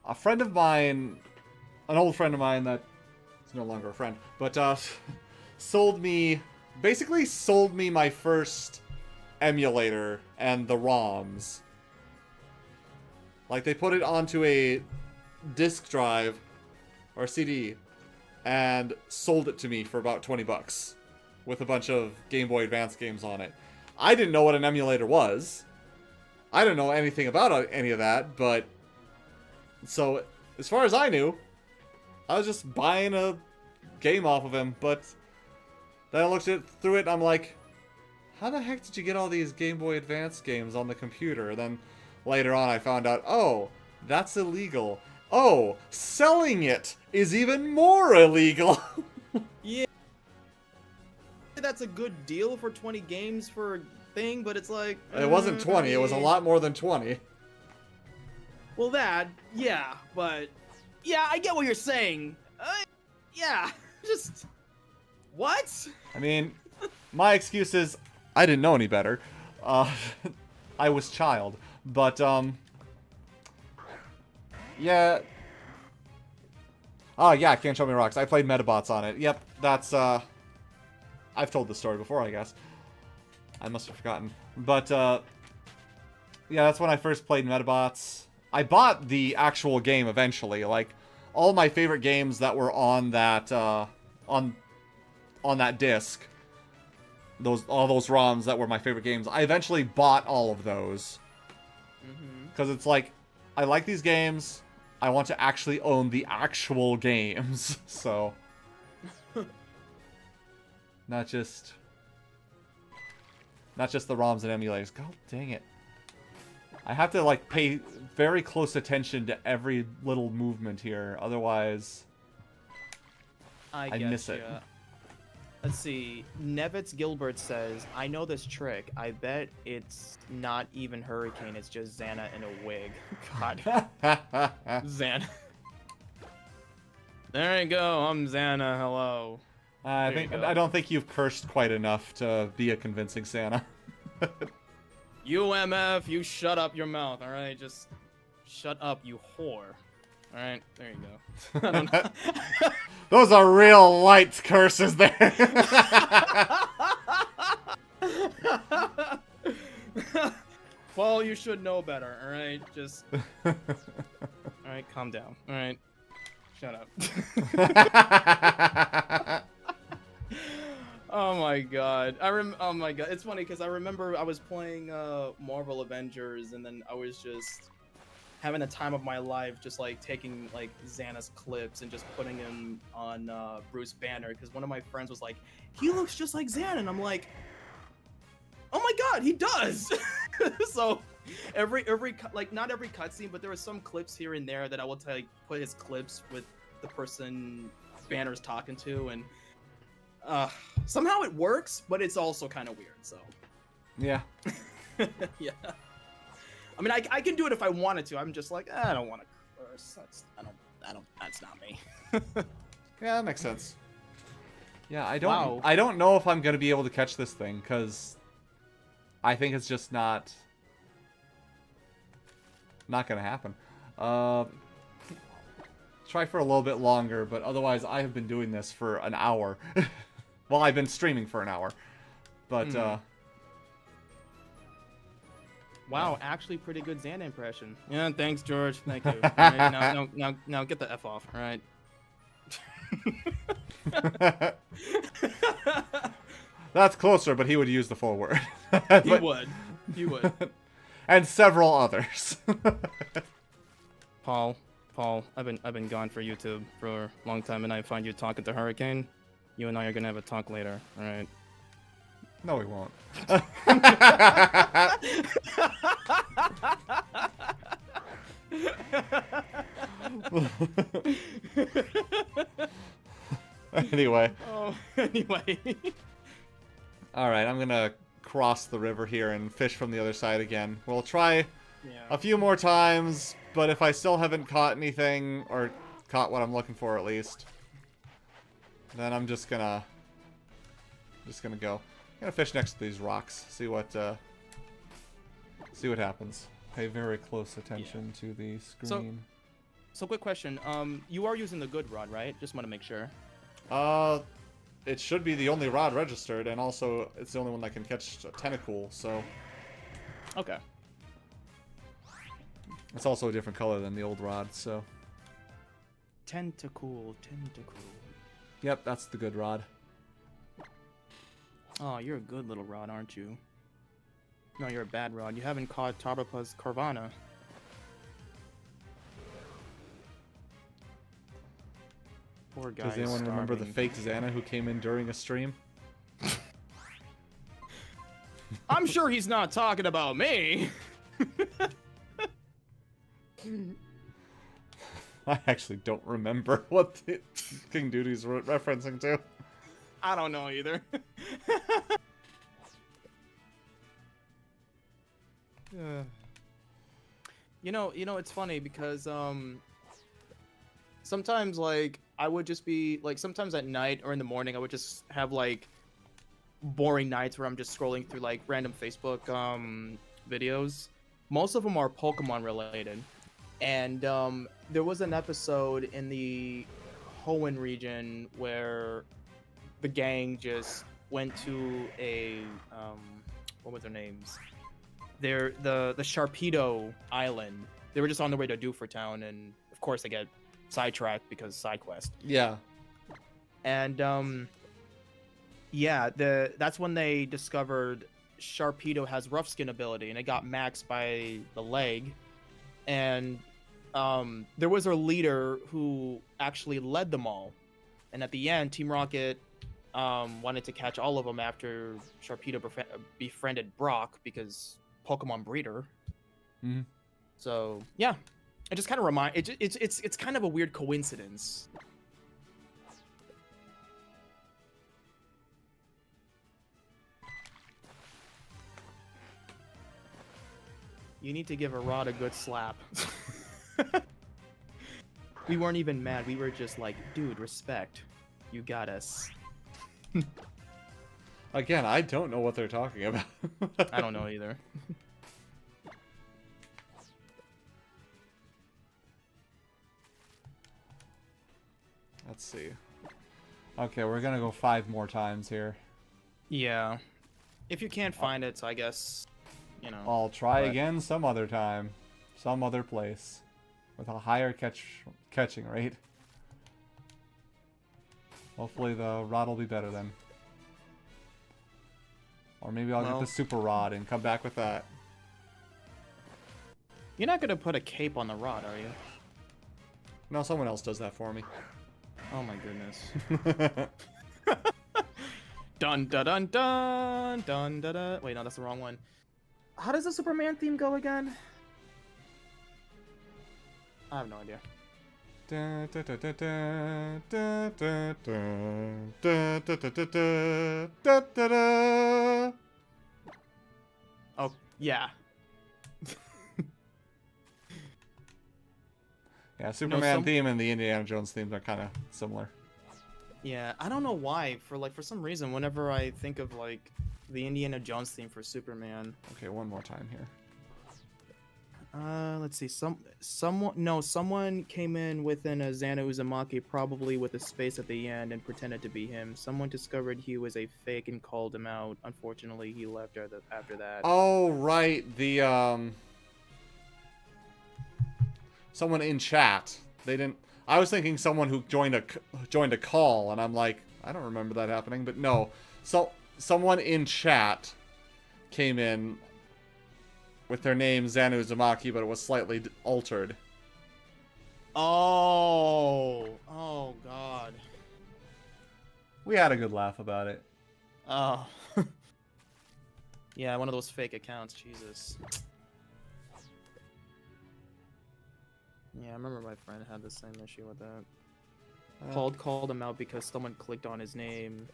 a friend of mine... An old friend of mine that is no longer a friend, but, basically sold me my first emulator and the ROMs. Like, they put it onto a disk drive, or CD, and sold it to me for about 20 bucks with a bunch of Game Boy Advance games on it. I didn't know what an emulator was. I didn't know anything about any of that, but... So, as far as I knew, I was just buying a game off of him, but then I looked through it and I'm like, how the heck did you get all these Game Boy Advance games on the computer? And then later on I found out, oh, that's illegal. Oh, selling it is even more illegal. Yeah. That's a good deal for 20 games for a thing, but it's like... It wasn't 20, it was a lot more than 20. Well, yeah, but... Yeah, I get what you're saying. Yeah, just... What? I mean, my excuse is, I didn't know any better. I was child. But, yeah. Oh, yeah, Can't Show Me Rocks. I played Metabots on it. Yep, that's, I've told this story before, I guess. I must have forgotten. But, yeah, that's when I first played Metabots. I bought the actual game eventually. Like, all my favorite games that were on that, on that disc. All those ROMs that were my favorite games. I eventually bought all of those. Because it's like, I like these games. I want to actually own the actual games. So... Not just the ROMs and emulators. God dang it. I have to, like, pay very close attention to every little movement here. Otherwise, I miss it. Let's see. Nevitz Gilbert says, I know this trick. I bet it's not even Hurricane. It's just Xana in a wig. God. Xana. There you go. I'm Xana. Hello. I don't think you've cursed quite enough to be a convincing Santa. UMF, you shut up your mouth, alright? Just shut up, you whore. Alright, there you go. I don't know. Those are real light curses there. Well, you should know better, alright? Just... Alright, calm down. Alright. Shut up. Oh my god. Oh my god. It's funny because I remember I was playing Marvel Avengers and then I was just having the time of my life just like taking like Xana's clips and just putting him on Bruce Banner because one of my friends was like, he looks just like Xana, and I'm like, oh my god, he does. So like not every cutscene, but there were some clips here and there that I will put his clips with the person Banner's talking to, and somehow it works, but it's also kind of weird, so. Yeah. Yeah. I mean, I can do it if I wanted to. I'm just like, I don't want to curse. That's not me. Yeah, that makes sense. Yeah, I don't know if I'm going to be able to catch this thing, because I think it's just not going to happen. Try for a little bit longer, but otherwise I have been doing this for an hour. Well, I've been streaming for an hour, but wow, actually pretty good Xana impression. Yeah, thanks, George. Thank you. All right, now get the F off. All right. That's closer, but he would use the full word. He would. And several others. Paul, I've been gone for YouTube for a long time, and I find you talking to Hurricane. You and I are gonna have a talk later, all right? No, we won't. Anyway. Oh, anyway. All right, I'm gonna cross the river here and fish from the other side again. We'll try a few more times, but if I still haven't caught anything, or caught what I'm looking for at least, then I'm just gonna go. I'm gonna fish next to these rocks, see what happens. Pay very close attention to the screen. So quick question. You are using the good rod, right? Just want to make sure. It should be the only rod registered, and also it's the only one that can catch a tentacle, so. Okay. It's also a different color than the old rod, so. Tentacle. Yep, that's the good rod. Oh, you're a good little rod, aren't you? No, you're a bad rod. You haven't caught Tauberpals Carvana. Poor guy. Does anyone remember the fake Xana who came in during a stream? I'm sure he's not talking about me. I actually don't remember what the King Duty's referencing to. I don't know either. You know, it's funny because sometimes like I would just be like sometimes at night or in the morning I would just have like boring nights where I'm just scrolling through like random Facebook videos. Most of them are Pokemon related. And there was an episode in the Hoenn region where the gang just went to a what were their names? They're the Sharpedo Island. They were just on their way to Doofer Town, and of course they get sidetracked because side quest. Yeah. And yeah, that's when they discovered Sharpedo has rough skin ability, and it got maxed by the leg. And there was a leader who actually led them all. And at the end, Team Rocket wanted to catch all of them after Sharpedo befriended Brock because Pokemon breeder. Mm-hmm. So yeah, it just kind of it's kind of a weird coincidence. You need to give a rod a good slap. We weren't even mad. We were just like, dude, respect. You got us. Again, I don't know what they're talking about. I don't know either. Let's see. Okay, we're gonna go 5 more times here. Yeah. If you can't find it, so I guess, you know. I'll try again some other time. Some other place. With a higher catching rate. Hopefully the rod will be better then. Or maybe I'll get the super rod and come back with that. You're not gonna put a cape on the rod, are you? No, someone else does that for me. Oh my goodness. Dun dun dun dun dun dun dun. Wait, no, that's the wrong one. How does the Superman theme go again? I have no idea. Oh, yeah. Yeah, Superman theme and the Indiana Jones themes are kind of similar. Yeah, I don't know why. For some reason, whenever I think of like the Indiana Jones theme for Superman. Okay, one more time here. Let's see. Someone came in within a Xana Uzumaki, probably with a space at the end, and pretended to be him. Someone discovered he was a fake and called him out. Unfortunately, he left after that. Oh, right. The someone in chat. They didn't. I was thinking someone who joined a call, and I'm like, I don't remember that happening. But no, so someone in chat came in with their name Xana Uzumaki, but it was slightly altered. Oh God. We had a good laugh about it. Oh. Yeah, one of those fake accounts. Jesus. Yeah, I remember my friend had the same issue with that. Called him out because someone clicked on his name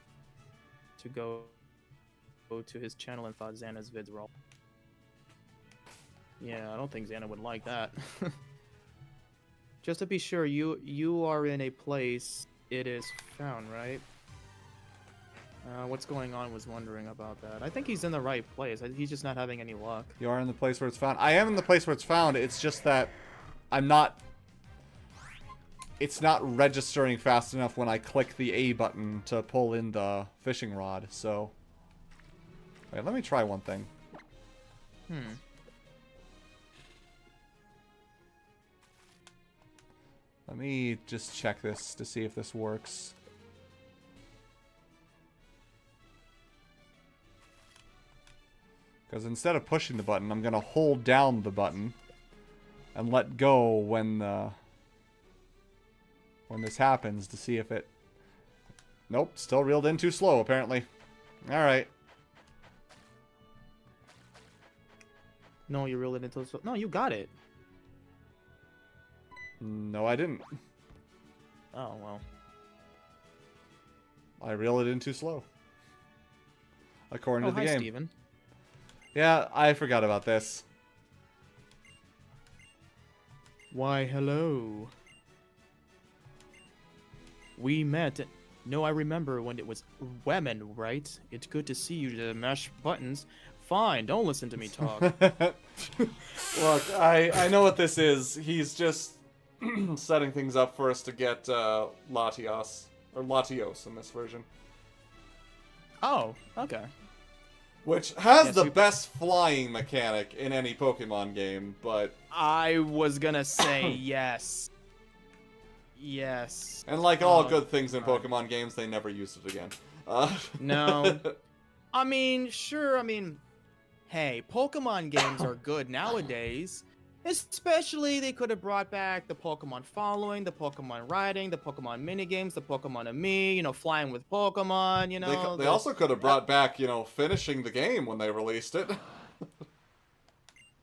to go to his channel and thought Xana's vids were all. Yeah, I don't think Xana would like that. Just to be sure, you are in a place it is found, right? What's going on was wondering about that. I think he's in the right place. He's just not having any luck. You are in the place where it's found. I am in the place where it's found. It's just that I'm not... It's not registering fast enough when I click the A button to pull in the fishing rod, so... Wait, let me try one thing. Let me just check this to see if this works. Because instead of pushing the button, I'm going to hold down the button and let go when the when this happens to see if it... Nope, still reeled in too slow, apparently. Alright. No, you reeled it into... No, you got it. No, I didn't. Oh, well. I reeled it in too slow. According to the hi, game. Steven. Yeah, I forgot about this. Why, hello. We met... No, I remember when it was women, right? It's good to see you to mash buttons. Fine, don't listen to me talk. Look, I know what this is. He's just setting things up for us to get Latios. Or Latios in this version. Oh, okay. Which has Yes, the best flying mechanic in any Pokemon game, but... I was gonna say yes. Yes. And like all Oh, good things in God. Pokemon games, they never use it again. No. I mean, sure, hey, Pokemon games are good nowadays. Especially, they could have brought back the Pokemon following, the Pokemon riding, the Pokemon minigames, the Pokemon Me, flying with Pokemon, They also could have brought back, finishing the game when they released it.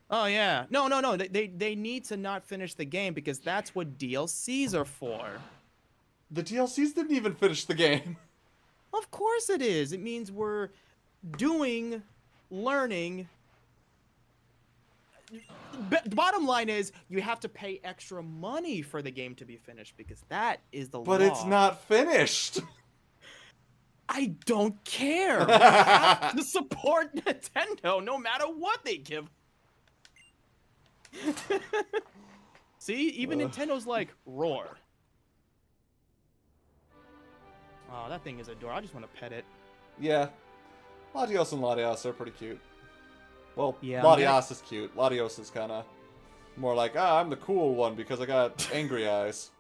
Oh, yeah. No. They need to not finish the game because that's what DLCs are for. The DLCs didn't even finish the game. Of course it is. It means we're learning. Bottom line is, you have to pay extra money for the game to be finished because that is the law. But it's not finished. I don't care. We have to support Nintendo no matter what they give. See, even Nintendo's like, roar. Oh, that thing is adorable. I just want to pet it. Yeah. Latios and Latios are pretty cute. Well, Yeah, Latios is cute. Latios is kind of more like, I'm the cool one because I got angry eyes.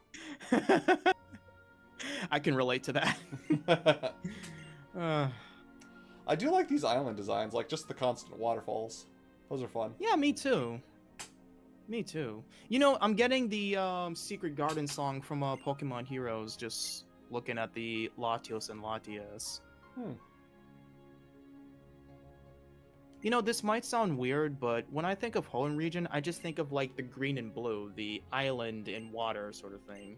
I can relate to that. I do like these island designs, like just the constant waterfalls. Those are fun. Yeah, me too. Me too. I'm getting the Secret Garden song from Pokemon Heroes, just looking at the Latios and Latias. This might sound weird, but when I think of Hoenn region, I just think of like the green and blue, the island and water sort of thing.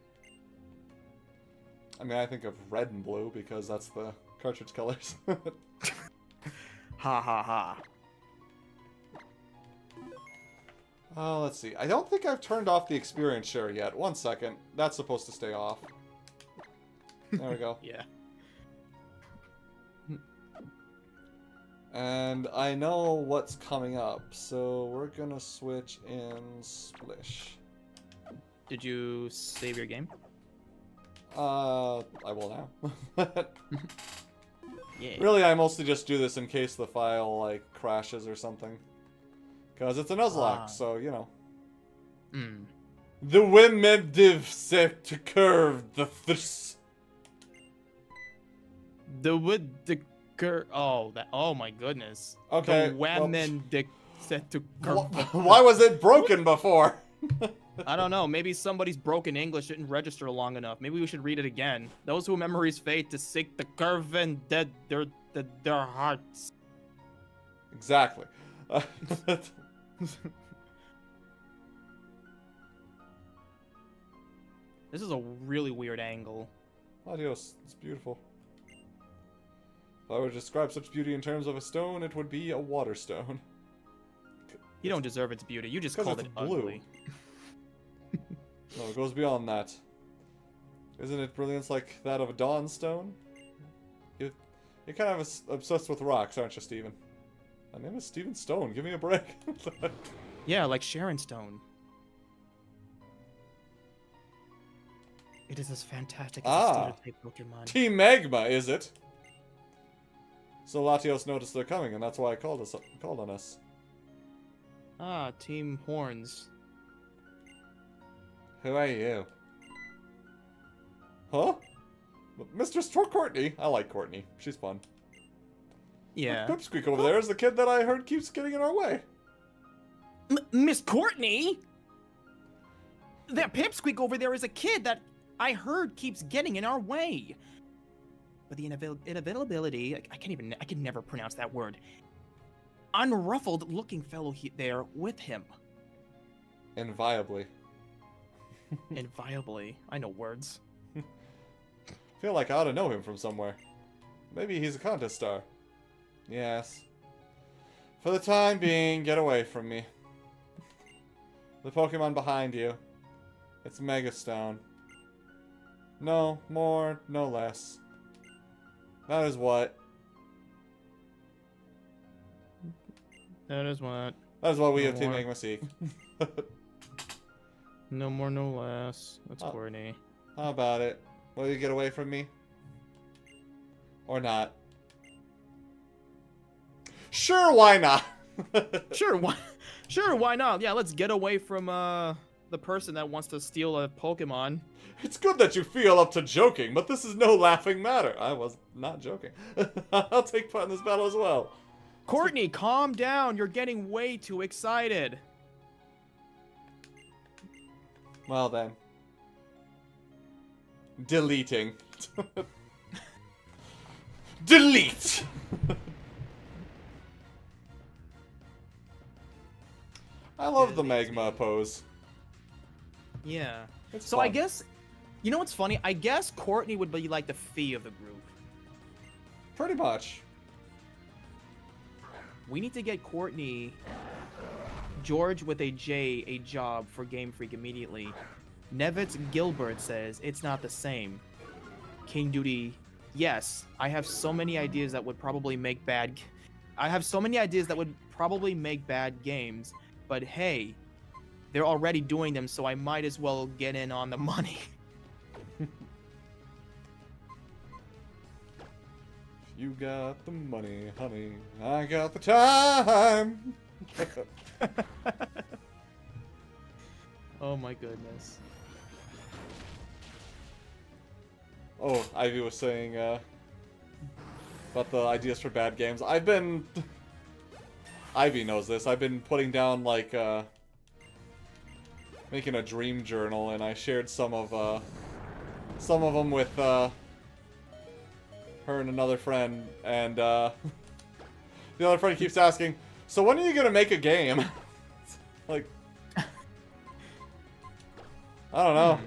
I think of red and blue because that's the cartridge colors. Ha ha ha. Let's see. I don't think I've turned off the experience share yet. 1 second. That's supposed to stay off. There we go. Yeah. And I know what's coming up, so we're gonna switch in Splish. Did you save your game? I will now. Yeah. Really, I mostly just do this in case the file, like, crashes or something. Because it's a Nuzlocke, so, The women div set to curve the Oh my goodness. Okay. The women set to Why was it broken before? I don't know. Maybe somebody's broken English didn't register long enough. Maybe we should read it again. Those who memories fade to seek the curve and dead their hearts. Exactly. This is a really weird angle. Adios. It's beautiful. If I were to describe such beauty in terms of a stone, it would be a water stone. You don't deserve its beauty. You just called it blue. ugly. No, it goes beyond that. Isn't it brilliance like that of a dawn stone? You're kind of obsessed with rocks, aren't you, Steven? My name is Steven Stone. Give me a break. Yeah, like Sharon Stone. It is as fantastic as a standard-type Pokemon. Team Magma, is it? So Latios noticed they're coming, and that's why I called on us. Ah, Team Horns. Who are you? Huh? Mistress Courtney? I like Courtney. She's fun. Yeah. Pipsqueak over there is the kid that I heard keeps getting in our way. Miss Courtney? That Pipsqueak over there is a kid that I heard keeps getting in our way. But the inavailability, I can never pronounce that word. Unruffled looking fellow there with him. Inviolably. Inviolably. I know words. Feel like I ought to know him from somewhere. Maybe he's a contest star. Yes. For the time being, get away from me. The Pokemon behind you. It's Megastone. No more, no less. That is what. That is what. That is what we No of Team more. Magma seek. No more, no less. That's Oh. corny. How about it? Will you get away from me? Or not? Sure, why not? Sure, why not? Yeah, let's get away from the person that wants to steal a Pokemon. It's good that you feel up to joking, but this is no laughing matter. I was not joking. I'll take part in this battle as well. Courtney, calm down. You're getting way too excited. Well then. Deleting. Delete! I love the magma pose. Yeah. It's So I fun. guess, you know what's funny? I guess Courtney would be like the fee of the group. Pretty much. We need to get Courtney, George with a J, a job for Game Freak immediately. Nevitz Gilbert says it's not the same. King Duty, yes, I have so many ideas that would probably make bad. I have so many ideas that would probably make bad games, but hey, they're already doing them, so I might as well get in on the money. You got the money, honey. I got the time. Oh my goodness. Oh, Ivy was saying about the ideas for bad games. I've been... Ivy knows this. I've been putting down, like, making a dream journal, and I shared some of them with, her and another friend, and, the other friend keeps asking, so when are you gonna make a game? Like... I don't know.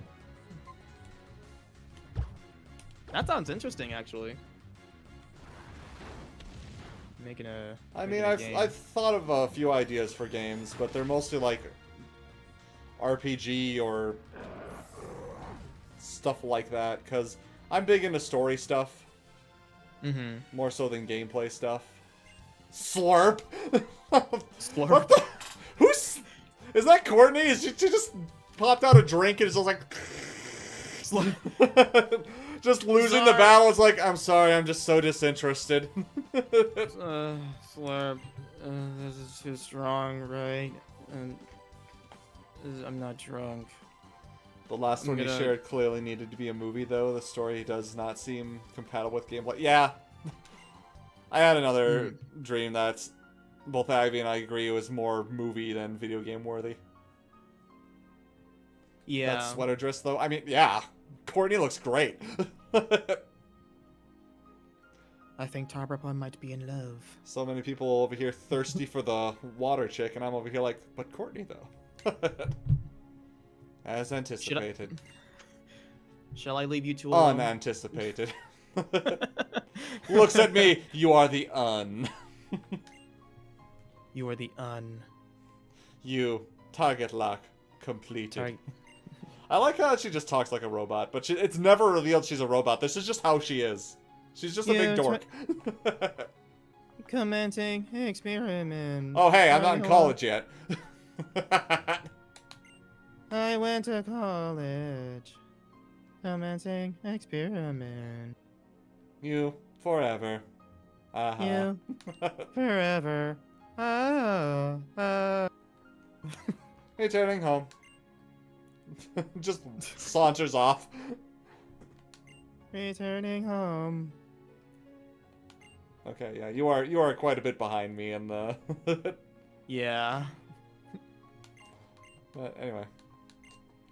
That sounds interesting, actually. Making a. I making mean, a game. I've thought of a few ideas for games, but they're mostly like RPG or stuff like that, because I'm big into story stuff, more so than gameplay stuff. Slurp! Slurp. What the? Who's... Is that Courtney? Is she just popped out a drink and is just like... just losing the battle. It's like, I'm sorry, I'm just so disinterested. Slurp. This is too strong, right? I'm not drunk. The last one you shared clearly needed to be a movie, though. The story does not seem compatible with gameplay. Yeah. I had another dream that's... Both Ivy and I agree it was more movie than video game worthy. Yeah. That sweater dress, though. I mean, yeah. Courtney looks great. I think Tauberpals might be in love. So many people over here thirsty for the water chick, and I'm over here like, but Courtney, though. As anticipated. Shall I leave you two alone? Unanticipated. Looks at me, you are the un. You are the un. You. Target lock. Completed. I like how she just talks like a robot, but it's never revealed she's a robot. This is just how she is. She's just a big dork. Commenting experiment. Oh, hey, I'm not in college yet. I went to college. Commenting experiment. You forever. You forever. Returning home. Just saunters off. Returning home. Okay, yeah, you are quite a bit behind me in the. Yeah. But anyway,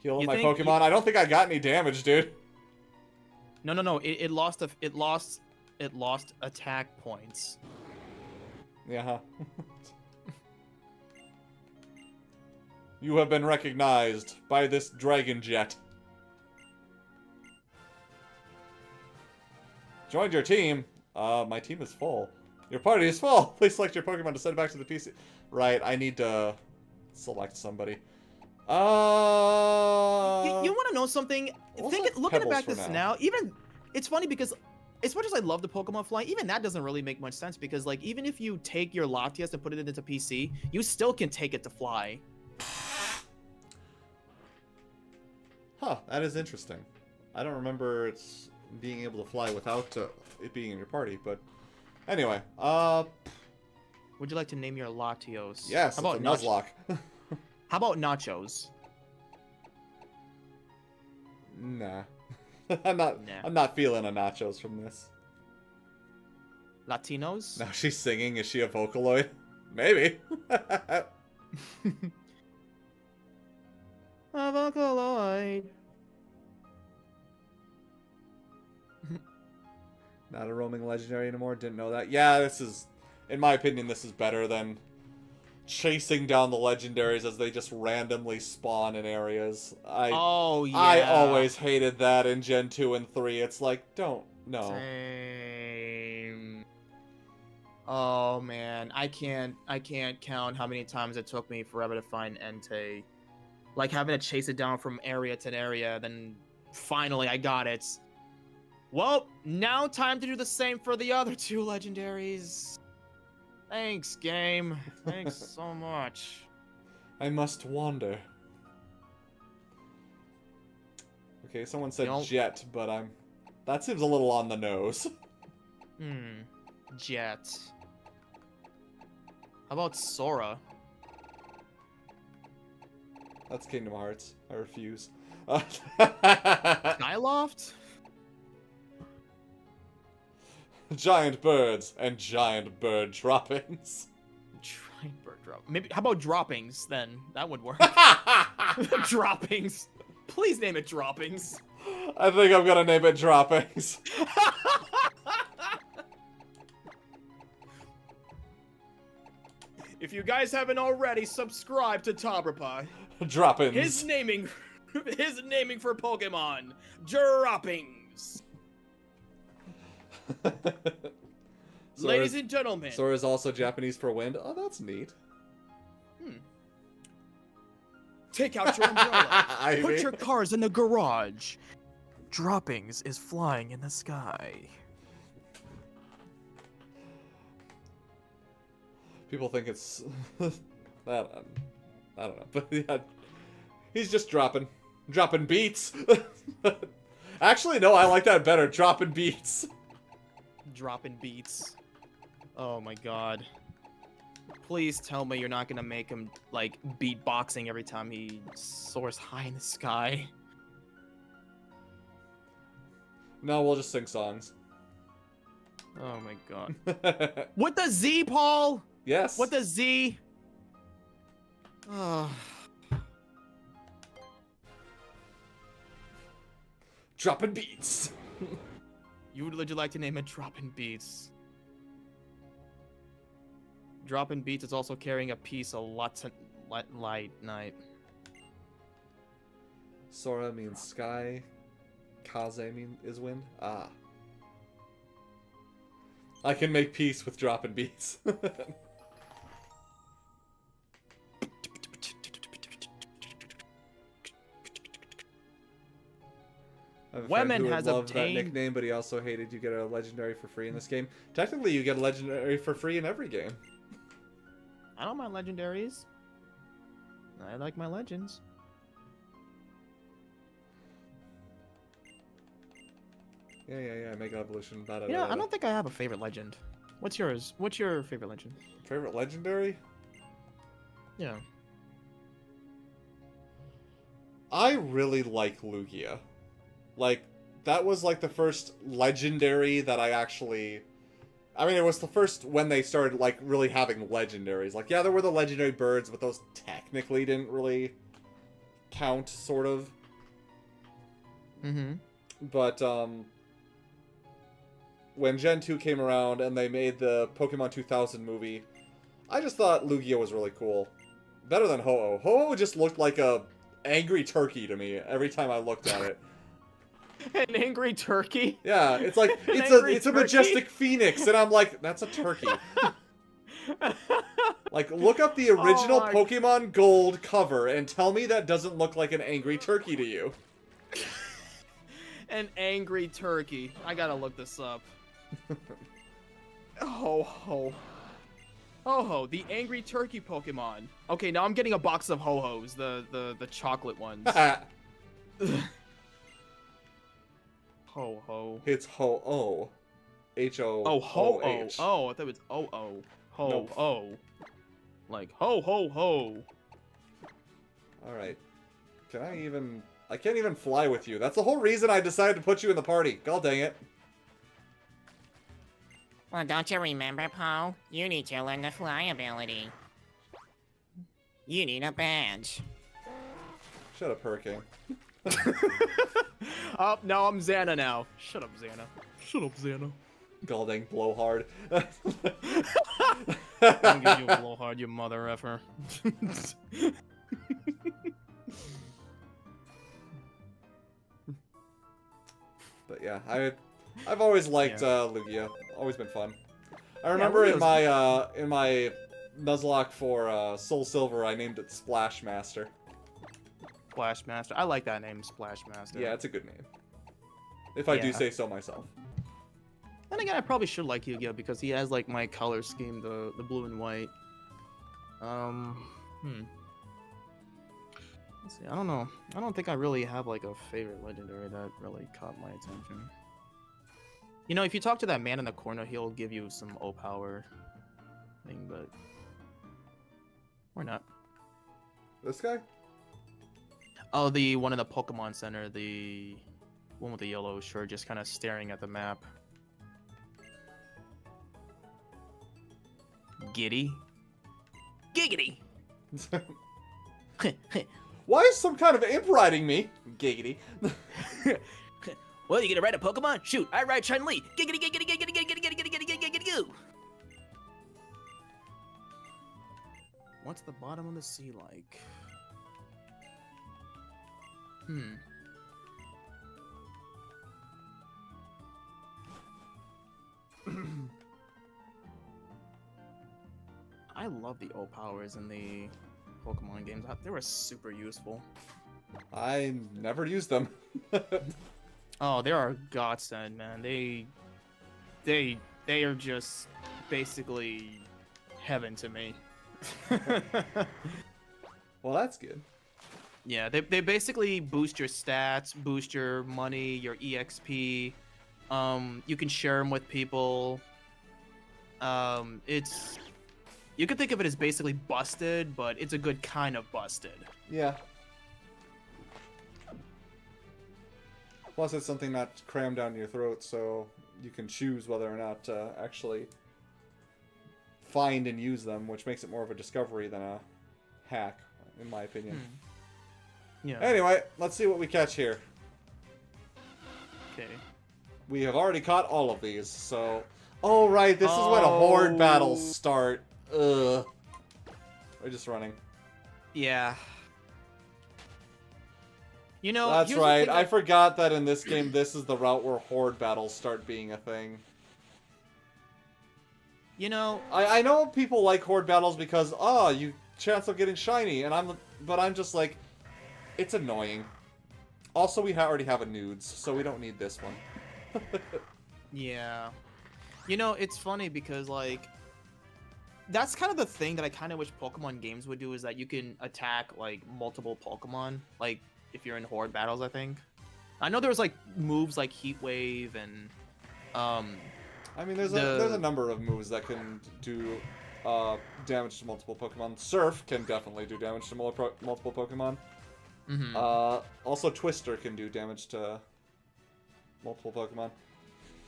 Heal You my think Pokemon. I don't think I got any damage, dude. No. It lost attack points. Yeah. Huh. You have been recognized by this dragon jet. Joined your team. My team is full. Your party is full. Please select your Pokemon to send back to the PC. Right, I need to select somebody. You want to know something? Looking back this now, even it's funny because as much as I love the Pokemon fly, even that doesn't really make much sense because like even if you take your Latias and put it into PC, you still can take it to fly. Huh, that is interesting. I don't remember it's being able to fly without it being in your party, but anyway, Would you like to name your Latios? yes, How about it's a Nuzlocke. How about Nachos? Nah. I'm not feeling a nachos from this. Latinos? Now she's singing. Is she a Vocaloid? Maybe. A Vocaloid. Not a roaming legendary anymore. Didn't know that. Yeah, this is, in my opinion, this is better than chasing down the legendaries as they just randomly spawn in areas. Oh, yeah. I always hated that in Gen 2 and 3. It's like, no. Same. Oh man, I can't count how many times it took me forever to find Entei. Like having to chase it down from area to area, then finally I got it. Well, now time to do the same for the other two legendaries. Thanks, game. Thanks so much. I must wander. Okay, someone said Jet, but that seems a little on the nose. Jet. How about Sora? That's Kingdom Hearts. I refuse. Skyloft? Giant birds and giant bird droppings. Giant bird drop. Maybe. How about droppings then? That would work. Droppings. Please name it droppings. I think I'm gonna name it droppings. If you guys haven't already, subscribe to Tauberpals. Droppings. His naming for Pokemon. Droppings. Ladies and gentlemen. Sora is also Japanese for wind. Oh, that's neat. Take out your umbrella. Put your cars in the garage. Droppings is flying in the sky. People think it's... I don't know. But yeah, he's just dropping beats. Actually, no, I like that better. Dropping beats. Dropping beats. Oh my god. Please tell me you're not gonna make him, like, beatboxing every time he soars high in the sky. No, we'll just sing songs. Oh my god. What the Z, Paul? Yes. What the Z? Oh. Dropping beats. Would you like to name it Dropping Beats? Dropping Beats is also carrying a piece of light night. Sora means sky. Kaze is wind. Ah. I can make peace with dropping beats. Women has loved obtained that nickname, but he also hated you get a legendary for free in this game. Technically, you get a legendary for free in every game. I don't mind legendaries. I like my legends. Yeah. Mega Evolution. Yeah, I don't think I have a favorite legend. What's yours? What's your favorite legend? Favorite legendary? Yeah. I really like Lugia. Like, that was like the first legendary that I actually... I mean, it was the first when they started, like, really having legendaries. Like, yeah, there were the legendary birds, but those technically didn't really count, sort of. Mm-hmm. But, when Gen 2 came around and they made the Pokemon 2000 movie, I just thought Lugia was really cool. Better than Ho-Oh. Ho-Oh just looked like a angry turkey to me every time I looked at it. An angry turkey? Yeah, it's like, it's a majestic phoenix, and I'm like, that's a turkey. Like, look up the original Pokemon Gold cover and tell me that doesn't look like an angry turkey to you. An angry turkey. I gotta look this up. Ho-Ho. Ho-Ho, the angry turkey Pokemon. Okay, now I'm getting a box of Ho-Hos, the chocolate ones. Ho-Ho. It's Ho-Oh. H-O-O-H. Oh, Ho-Oh. Oh, I thought it was O-O. Ho-Oh. Nope. Like, ho-ho-ho. Alright. I can't even fly with you. That's the whole reason I decided to put you in the party. God dang it. Well, don't you remember, Poe? You need to learn the fly ability. You need a badge. Shut up, Hurricane. Oh, no, I'm Xana now. Shut up, Xana. Shut up, Xana. Galdang blowhard. I'll give you a blowhard, you mother effer. But yeah, I've always liked Lugia. Always been fun. I remember in my Nuzlocke for Soul Silver, I named it Splash Master. Splash Master. I like that name, Splash Master. Yeah, it's a good name. If I do say so myself. Then again, I probably should like Yu-Gi-Oh! Because he has like my color scheme, the blue and white. Let's see. I don't know. I don't think I really have like a favorite legendary that really caught my attention. You know, if you talk to that man in the corner, he'll give you some O-Power thing, but or not. This guy? Oh, the one in the Pokemon Center, the one with the yellow shirt, just kind of staring at the map. Giddy. Giggity. Why is some kind of imp riding me? Giggity. Well, you gonna ride a Pokemon? Shoot, I ride Chun-Li. Giggity, giggity, giggity, giggity, giggity, giggity, giggity, giggity, goo. What's the bottom of the sea like? I love the O-Powers in the Pokemon games. They were super useful. I never used them. Oh, they are a godsend, man. They are just basically heaven to me. Well, that's good. Yeah, they basically boost your stats, boost your money, your EXP. You can share them with people. You could think of it as basically busted, but it's a good kind of busted. Yeah. Plus, it's something not crammed down your throat, so you can choose whether or not to actually find and use them, which makes it more of a discovery than a hack, in my opinion. Yeah. Anyway, let's see what we catch here. Okay. We have already caught all of these, so... Oh, right, this is when a horde battles start. Ugh. We're just running. Yeah. You know, that's right. I forgot that in this game, this is the route where horde battles start being a thing. You know, I know people like horde battles because you chance of getting shiny, and but I'm just like, it's annoying. Also, we already have a nudes, so we don't need this one. Yeah. You know, it's funny because like that's kind of the thing that I kind of wish Pokemon games would do, is that you can attack like multiple Pokemon, like if you're in horde battles. I think I know there was like moves like Heat Wave and I mean, there's a number of moves that can do damage to multiple Pokemon. Surf can definitely do damage to multiple Pokemon. Also, Twister can do damage to multiple Pokemon.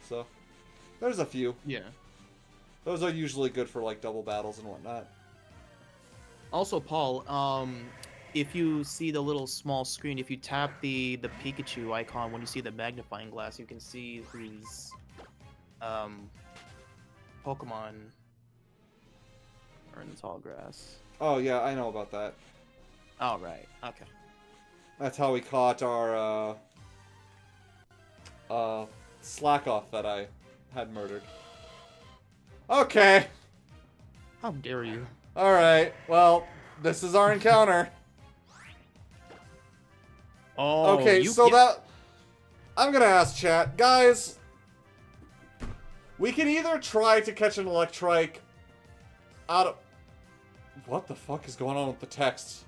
So there's a few. Yeah. Those are usually good for like double battles and whatnot. Also, Paul, if you see the little small screen, if you tap the Pikachu icon when you see the magnifying glass, you can see whose Pokemon are in the tall grass. Oh yeah, I know about that. Oh right, okay. That's how we caught our slack off that I had murdered. Okay. How dare you? All right. Well, this is our encounter. Oh, Okay, so that I'm gonna ask chat, guys. We can either try to catch an Electrike out of. What the fuck is going on with the text?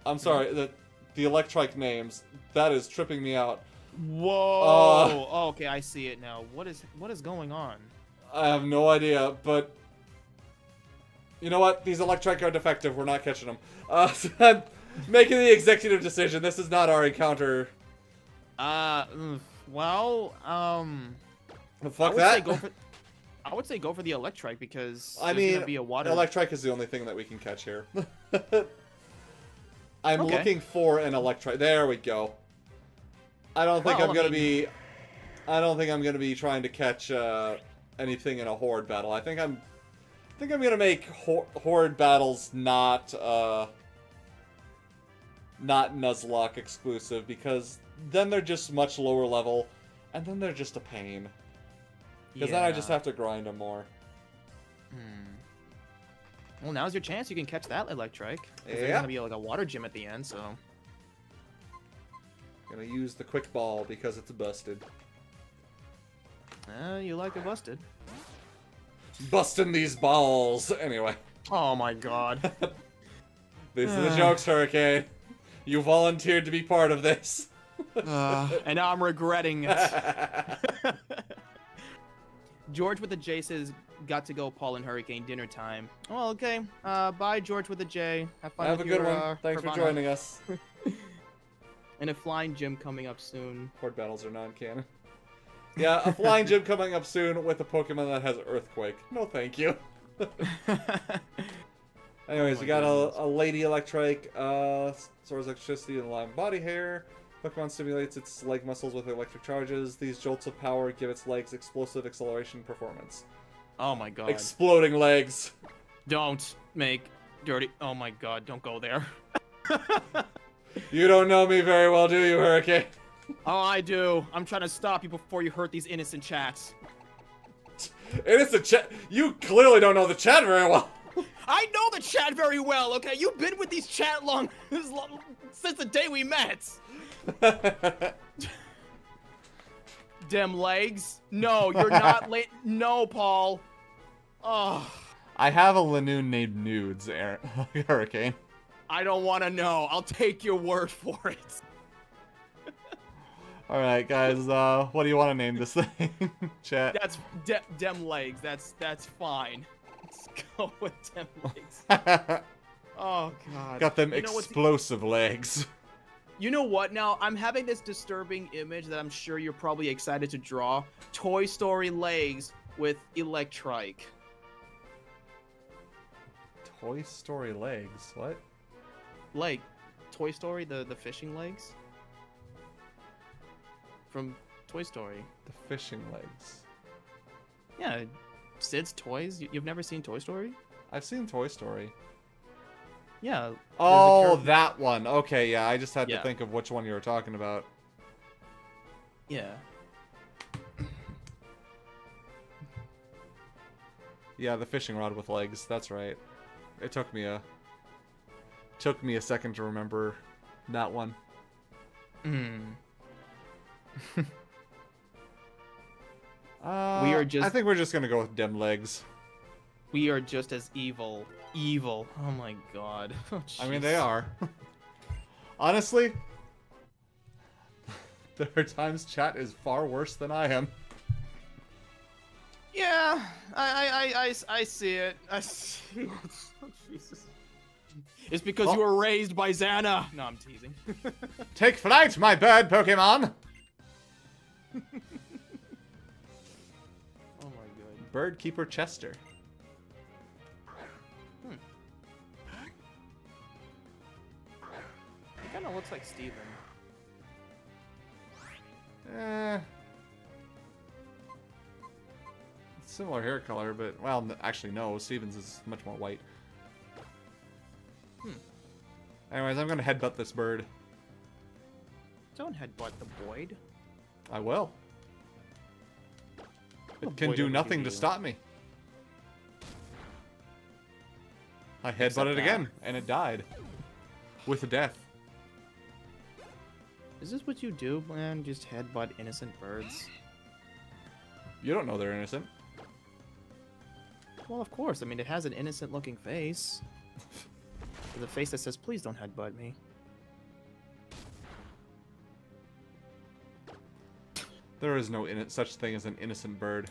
I'm sorry, the Electrike names, that is tripping me out. Whoa! Oh, okay, I see it now. What is going on? I have no idea, but you know what? These Electrike are defective. We're not catching them. So I'm making the executive decision. This is not our encounter. Well, Fuck that. I would say go for the Electrike because I there's mean, gonna be a water. Electrike is the only thing that we can catch here. I'm Okay. looking for an Electrike. There we go. I don't think Well, I'm gonna be. I don't think I'm gonna be trying to catch anything in a horde battle. I think I'm gonna make horde battles not Nuzlocke exclusive because then they're just much lower level, and then they're just a pain. Because then I just have to grind them more. Well, now's your chance. You can catch that Electrike. Yeah. There's gonna be like a water gym at the end, so. Gonna use the quick ball because it's busted. You like it busted. Busting these balls. Anyway. Oh my god. These are the jokes, Hurricane. You volunteered to be part of this. And now I'm regretting it. George with a J says, got to go, Paul and Hurricane, dinner time. Well, okay. Bye, George with a J. Have fun Have with a good your, one. Thanks for Nirvana. joining us. And a flying gym coming up soon. Horde battles are non-canon. Yeah, a flying gym coming up soon with a Pokemon that has Earthquake. No, thank you. Anyways, Oh we my got goodness. a Lady Electrike, stores electricity in live body hair. Pokemon stimulates its leg muscles with electric charges. These jolts of power give its legs explosive acceleration performance. Oh my god. Exploding legs. Don't make dirty. Oh my god, don't go there. You don't know me very well, do you, Hurricane? Oh, I do. I'm trying to stop you before you hurt these innocent chats. Innocent chat. You clearly don't know the chat very well. I know the chat very well, okay? You've been with these chat since the day we met. Dem legs? No, you're not late. No, Paul. Oh, I have a Lanoon named Nudes, Hurricane. I don't want to know. I'll take your word for it. Alright, guys, what do you want to name this thing? Chat. That's dem legs. That's fine. Let's go with dem legs. Oh god. Got them You know what's- explosive legs. You know what? Now, I'm having this disturbing image that I'm sure you're probably excited to draw. Toy Story legs with Electrike. Toy Story legs? What? Like, Toy Story, the fishing legs? From Toy Story. The fishing legs. Yeah, Sid's Toys. You've never seen Toy Story? I've seen Toy Story. Yeah. Oh, character- that one. Okay, yeah, I just had to Yeah. think of which one you were talking about. Yeah. Yeah, the fishing rod with legs. That's right. It took me a second to remember that one. We are just- I think we're just gonna go with dem legs. We are just as evil. Evil. Oh my god. Oh, I mean, they jeez. are. Honestly, there are times chat is far worse than I am. Yeah, I see it. I see it. Oh, Jesus. It's because Oh. you were raised by Xana. No, I'm teasing. Take flight, my bird Pokemon! Oh my god. Bird Keeper Chester. looks like Steven. Similar hair color, but, well, actually, no. Stevens is much more white. Anyways, I'm gonna headbutt this bird. Don't headbutt the void. I will. The It can void do ever nothing give to you- stop me. I Except headbutted that. again, and it died. With a death. Is this what you do, man? Just headbutt innocent birds? You don't know they're innocent. Well, of course. I mean, it has an innocent-looking face. There's a face that says, "Please don't headbutt me." There is no such thing as an innocent bird.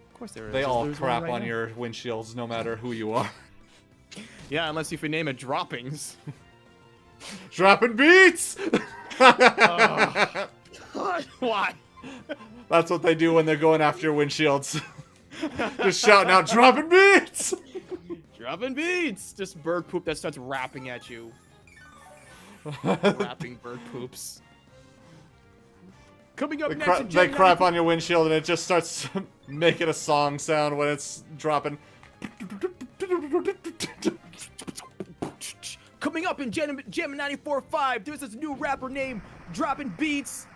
Of course there is. They all There's one crap right on now. your windshields no matter who you are. Yeah, unless if you name it droppings. Dropping beats! God, why? That's what they do when they're going after your windshields. Just shouting out, dropping beats! Dropping beats! Just bird poop that starts rapping at you. Rapping bird poops. Coming up They, next, they crap on your windshield and it just starts making a song sound when it's dropping. Coming up in Jam 94.5, there's this new rapper named Dropping Beats,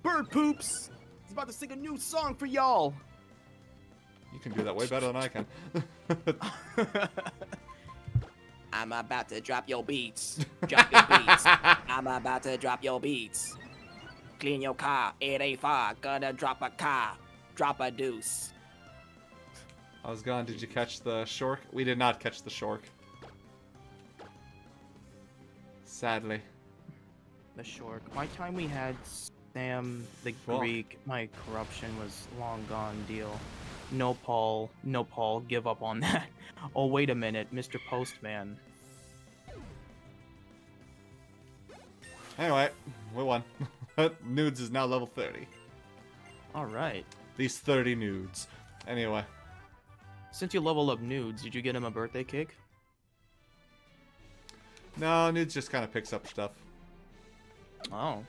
Bird Poops. He's about to sing a new song for y'all. You can do that way better than I can. I'm about to drop your beats. Drop your beats. I'm about to drop your beats. Clean your car, it ain't far. Gonna drop a car. Drop a deuce. I was gone. Did you catch the shork? We did not catch the shork. Sadly. The short. My time we had Sam the Well. Greek, my corruption was long gone deal. No Paul, give up on that. Oh, wait a minute, Mr. Postman. Anyway, we won. Nudes is now level 30. Alright. These 30 nudes. Anyway. Since you level up nudes, did you get him a birthday cake? No, nudes just kind of picks up stuff. Oh.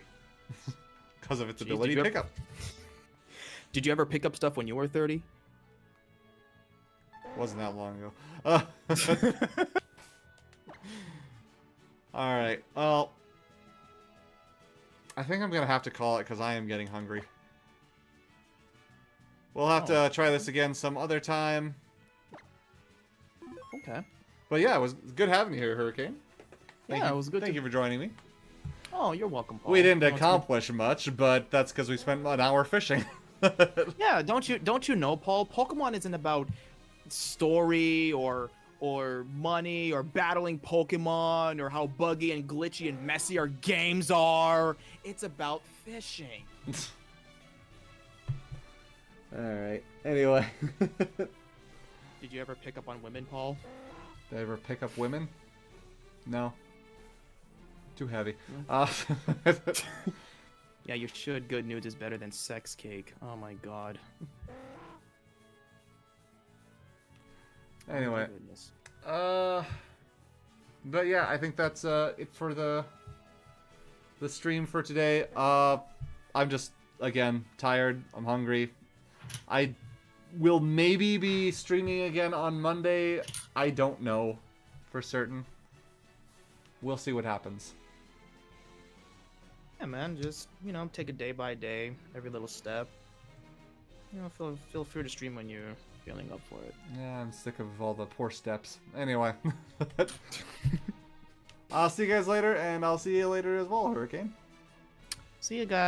Because of its Jeez, ability did to you pick up. Did you ever pick up stuff when you were 30? Wasn't that long ago. Alright, well. I think I'm going to have to call it because I am getting hungry. We'll have to try this again some other time. Okay. But yeah, it was good having you here, Hurricane. Thank Yeah, you, it was good Thank to- you for joining me. Oh, you're welcome, Paul. We didn't No, it's good. accomplish much, but that's because we spent an hour fishing. Yeah, don't you know, Paul? Pokemon isn't about story or money or battling Pokemon or how buggy and glitchy and messy our games are. It's about fishing. Alright, anyway. Did you ever pick up on women, Paul? Did I ever pick up women? No. Too heavy. Yeah, you should. Good news is better than sex cake. Oh my god. Anyway. Oh, goodness. But yeah, I think that's it for the stream for today. I'm just, again, tired. I'm hungry. I will maybe be streaming again on Monday. I don't know for certain. We'll see what happens. Yeah, man, just, take it day by day, every little step. Feel free to stream when you're feeling up for it. Yeah, I'm sick of all the poor steps. Anyway. I'll see you guys later, and I'll see you later as well, Hurricane. See you guys.